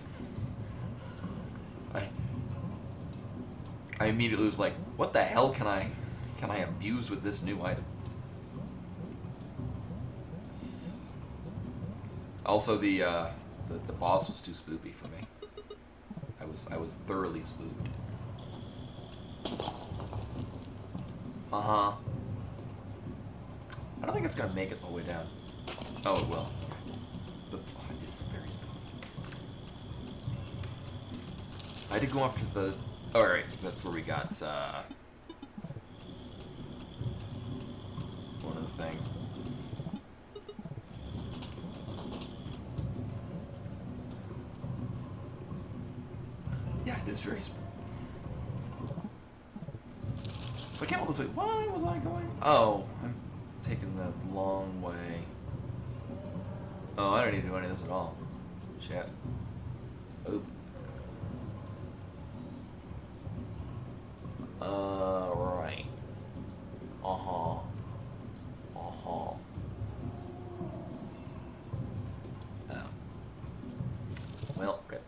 immediately was like, what the hell can I abuse with this new item? Also, the boss was too spoopy for me. I was thoroughly spooked. I don't think it's gonna make it all the way down. Oh, it will. It's very spooky. I had to go after the... Oh, alright, that's where we got, one of the things. Yeah, it's very spooky. So I came all this way. Why was I going? Oh, I'm taking the long way. Oh, I don't need to do any of this at all. Shit. Oop. Right. Uh-huh. Uh-huh. Oh. Well, rip.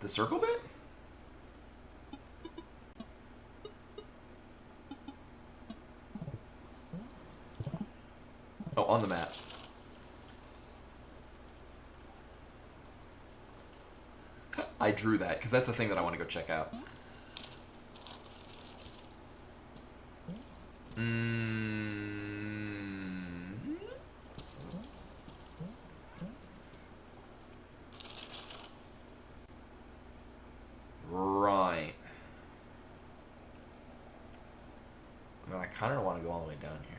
The circle bit? Oh, on the map. I drew that, because that's the thing that I want to go check out. kind of don't want to go all the way down here.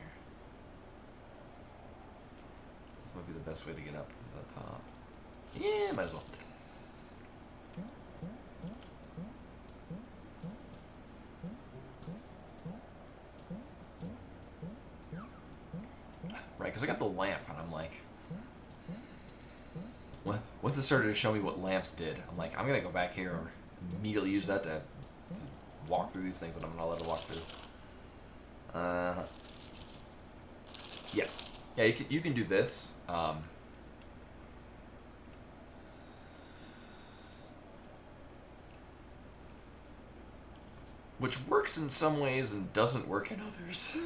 This might be the best way to get up to the top. Yeah, might as well. Right, because I got the lamp, and I'm like... Once it started to show me what lamps did, I'm like, I'm going to go back here and immediately use that to walk through these things that I'm not allowed to walk through. Yes. Yeah, you can do this. Which works in some ways and doesn't work in others.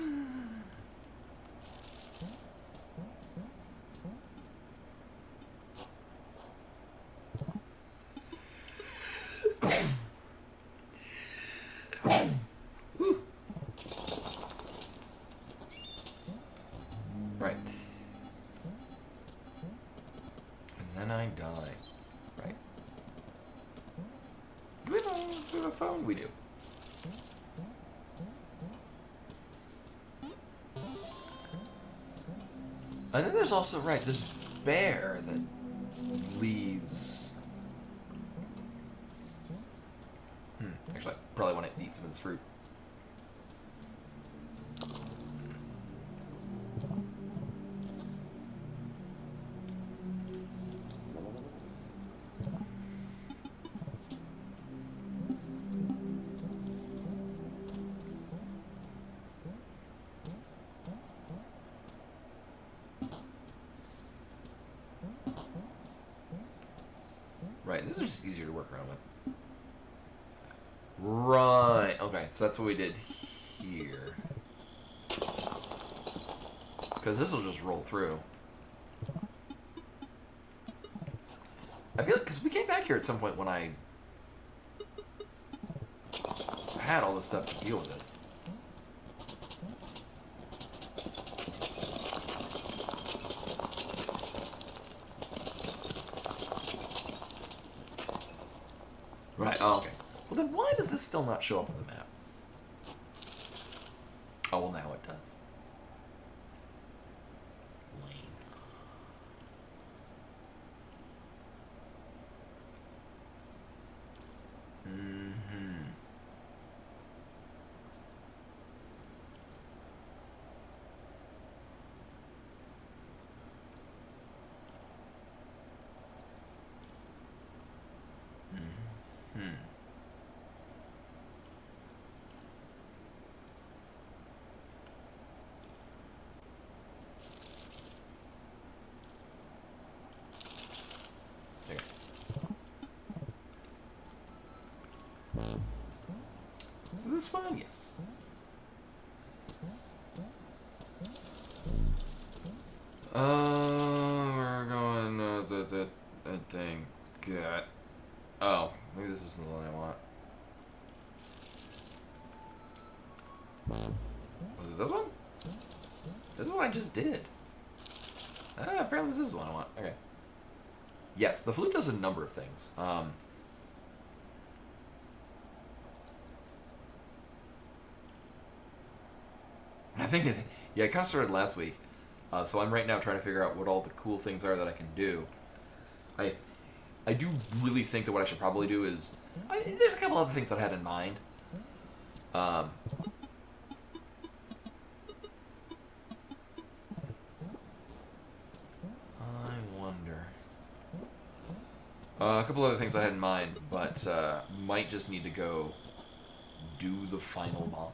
Whew. Right. And then I die. Right. Do we have a phone? We do. And then there's also, right, this bear that leaves. Actually, I probably want to eat some of this fruit. Right, this is just easier to work around with. Right, okay, so that's what we did here. Because this will just roll through. I feel like, because we came back here at some point when I had all this stuff to deal with this. Right, oh, okay. Well, then why does this still not show up on the map? Oh, well, now it does. Lame. Is this one? Yes. We're going the thing. Good. Oh, maybe this isn't the one I want. Was it this one? This is what I just did. Apparently this is the one I want. Okay. Yes, the flute does a number of things. I think it kind of started last week. So I'm right now trying to figure out what all the cool things are that I can do. I do really think that what I should probably do is... there's a couple other things that I had in mind. I wonder... a couple other things I had in mind, but might just need to go do the final boss.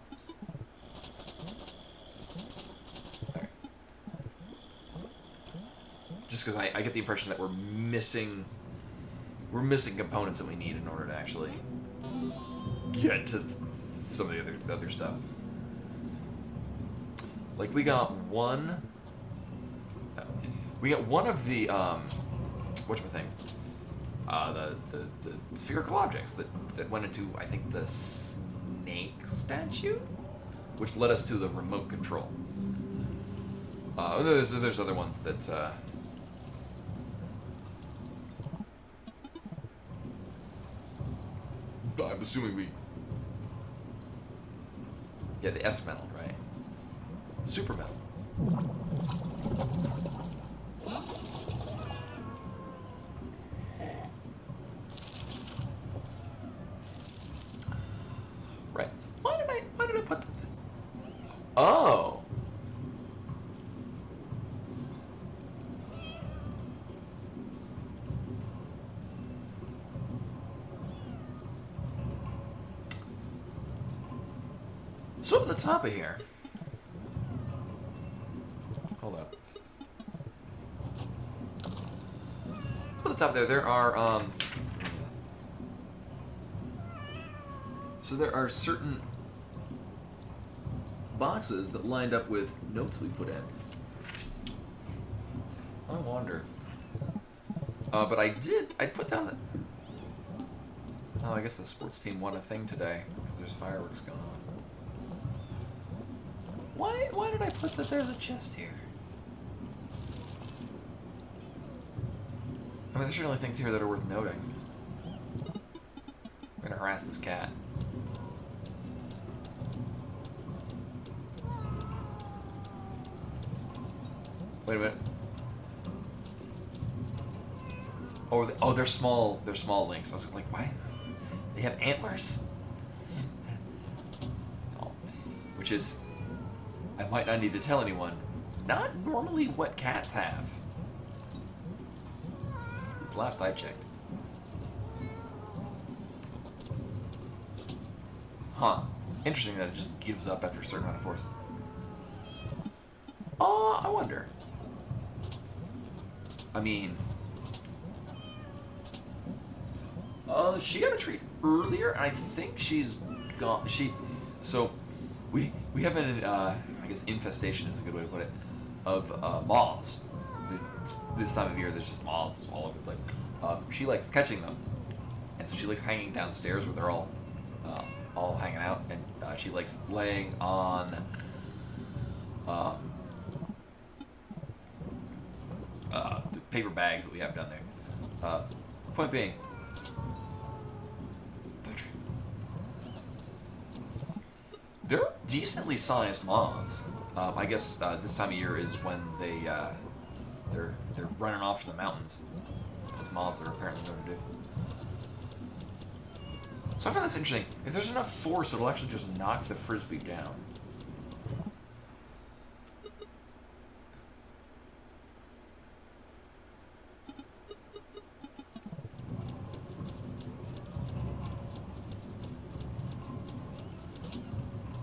Just because I get the impression that we're missing components that we need in order to actually get to some of the other stuff. Like we got one of the whatchamacallits, the spherical objects that went into, I think, the snake statue, which led us to the remote control. There's other ones that I'm assuming we... Yeah, the S-Mental, right? Super metal. Right. Why did I put the... Oh. So at the top of here. Hold up. At the top there are so there are certain boxes that lined up with notes we put in. I wonder. But I put down that. Oh, I guess the sports team won a thing today because there's fireworks going on. Why did I put that there's a chest here? I mean, there's certainly things here that are worth noting. I'm gonna harass this cat. Wait a minute. Oh, they're small. They're small lynx. I was like, why? They have antlers. Oh, which is, I might not need to tell anyone, not normally what cats have. It's last I checked. Huh. Interesting that it just gives up after a certain amount of force. I wonder. I mean, she got a treat earlier, and I think she's gone. So we have an I guess infestation is a good way to put it, of moths. This time of year, there's just moths all over the place. She likes catching them, and so she likes hanging downstairs where they're all hanging out, and she likes laying on the paper bags that we have down there. Point being, they're decently sized moths. I guess this time of year is when they're running off to the mountains, as moths are apparently known to do. So I find this interesting. If there's enough force, it'll actually just knock the frisbee down.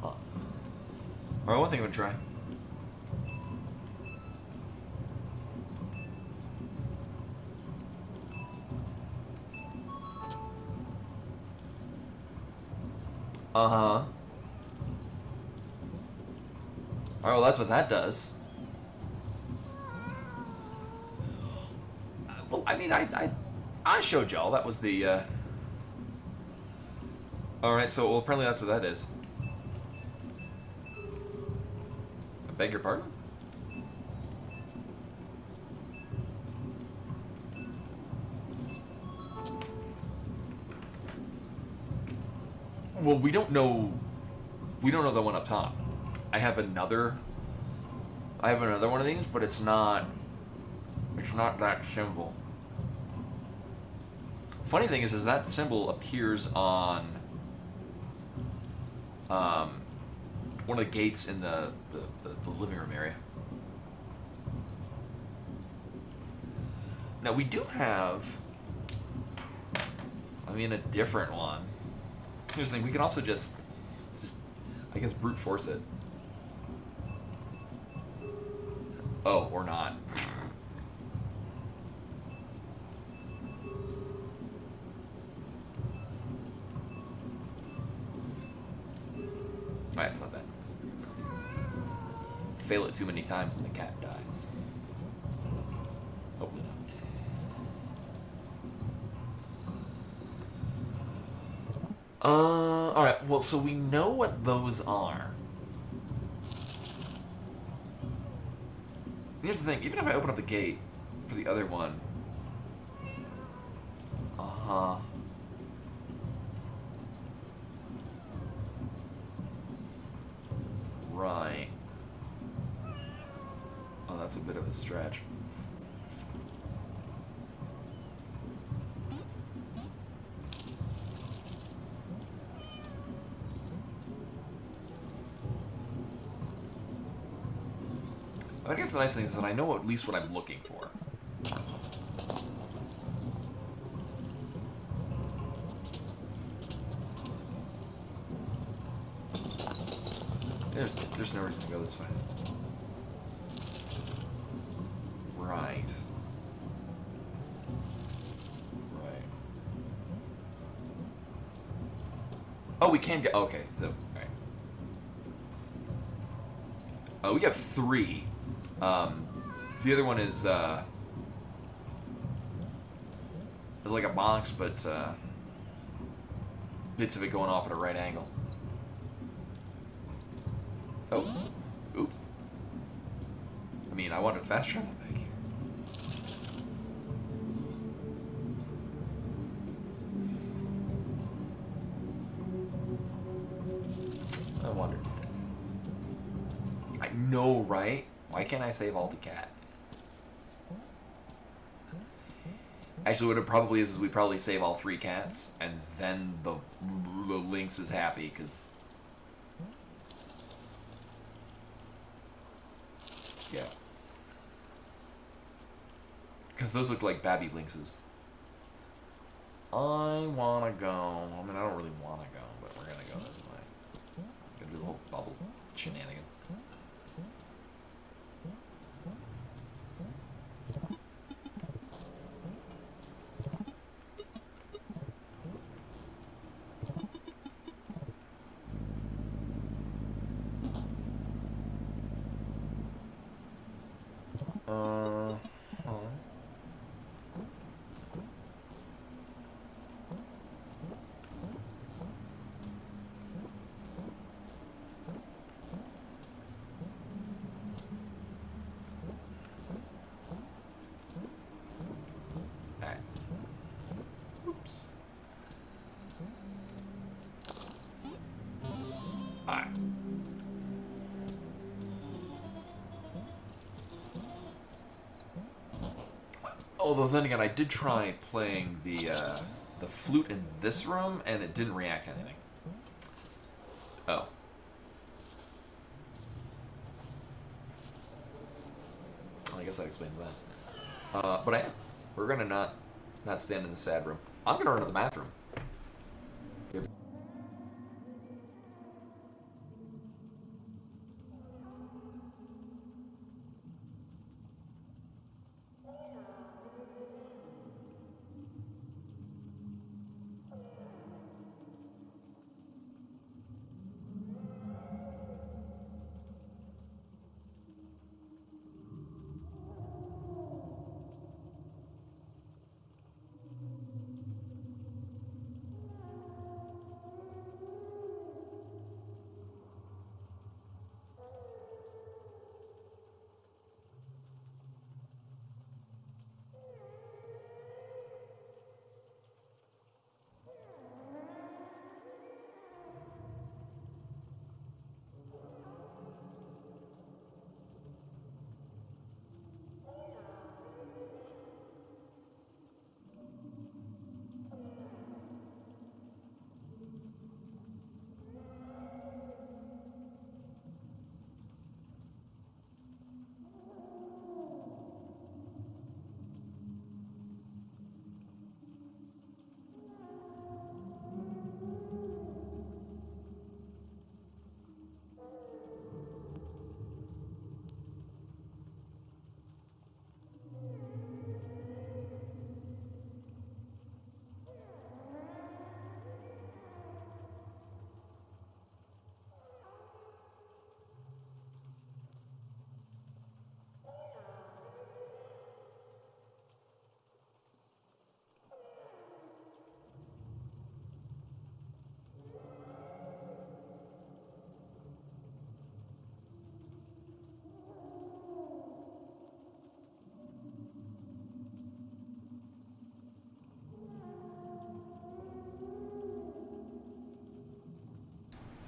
Huh. Alright, one thing I'm gonna try. Uh-huh. Alright, well, that's what that does. Well, I mean, I showed y'all. That was the, Alright, so, well, apparently that's what that is. I beg your pardon? Well, we don't know the one up top. I have another one of these, but it's not that symbol. Funny thing is that symbol appears on one of the gates in the living room area. Now we do have, I mean, a different one. Here's the thing, we can also just I guess brute force it. Oh, or not. Alright, it's not bad. Fail it too many times and the cat dies. Hopefully not. Alright, well, so we know what those are. Here's the thing, even if I open up the gate for the other one... Uh-huh. Right. it's a bit of a stretch. I guess the nice thing is that I know at least what I'm looking for. There's no reason to go this way. Right. Right. Oh, we can get. Okay. So, right. Oh, we have 3. The other one is like a box, but bits of it going off at a right angle. Oh, oops. I mean, I wanted fast travel back here. I wondered. I know, right? Why can't I save Alta-Cat? Actually, what it probably is we probably save all 3 cats, and then the Lynx is happy, because... Yeah. Because those look like babby lynxes. I wanna go. I mean, I don't really wanna go, but we're gonna go anyway. Gonna do the whole bubble shenanigans. Although then again, I did try playing the flute in this room, and it didn't react to anything. Oh. I guess that explains that. But I am. We're gonna not stand in the sad room. I'm gonna run to the bathroom.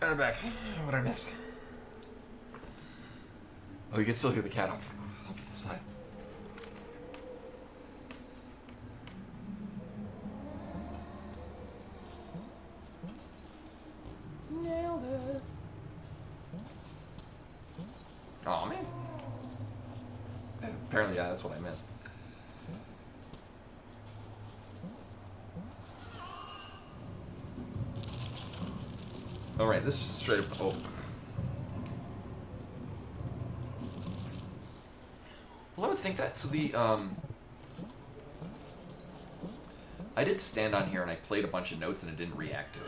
And I'm back. What did I miss? Oh, you can still hear the cat off the the side. Nailed it. Oh man. Apparently, yeah, that's what I missed. All right, this is just straight up. Oh. Well, I would think that. So I did stand on here and I played a bunch of notes and it didn't react to it.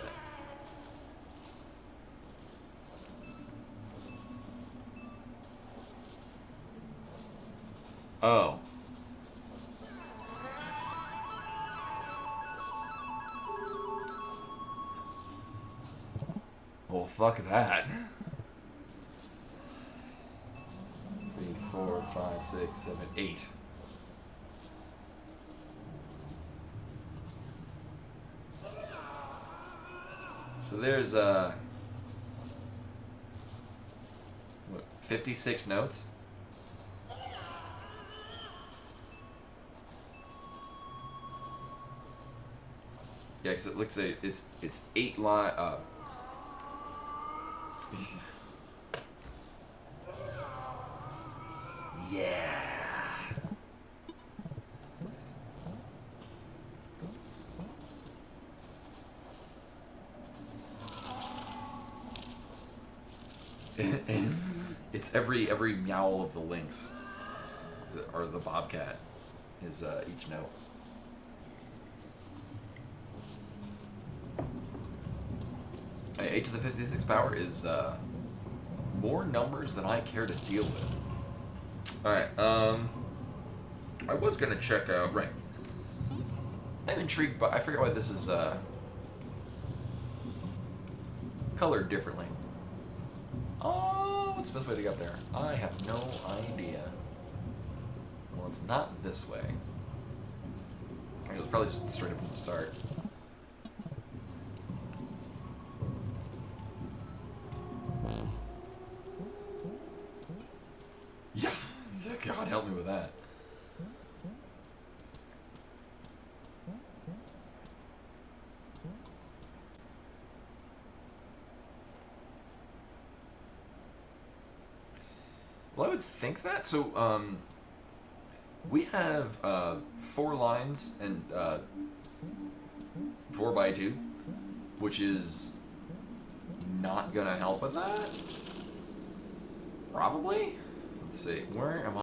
Oh. Well, fuck that. 3, 4, 5, 6, 7, 8. So there's what, 56 notes? Yeah, because it looks like it's 8 line. Yeah. And it's every meow of the lynx, or the bobcat, is each note. Hey, 8 to the 56th power is more numbers than I care to deal with. Alright, I was gonna check out, right. I'm intrigued by, I forget why this is colored differently. Oh, what's the best way to get up there? I have no idea. Well, it's not this way. It was probably just straight up from the start. Yeah, God help me with that. Well, I would think that. So, we have 4 lines and 4x2, which is not gonna help with that. Probably. Let's see. Where am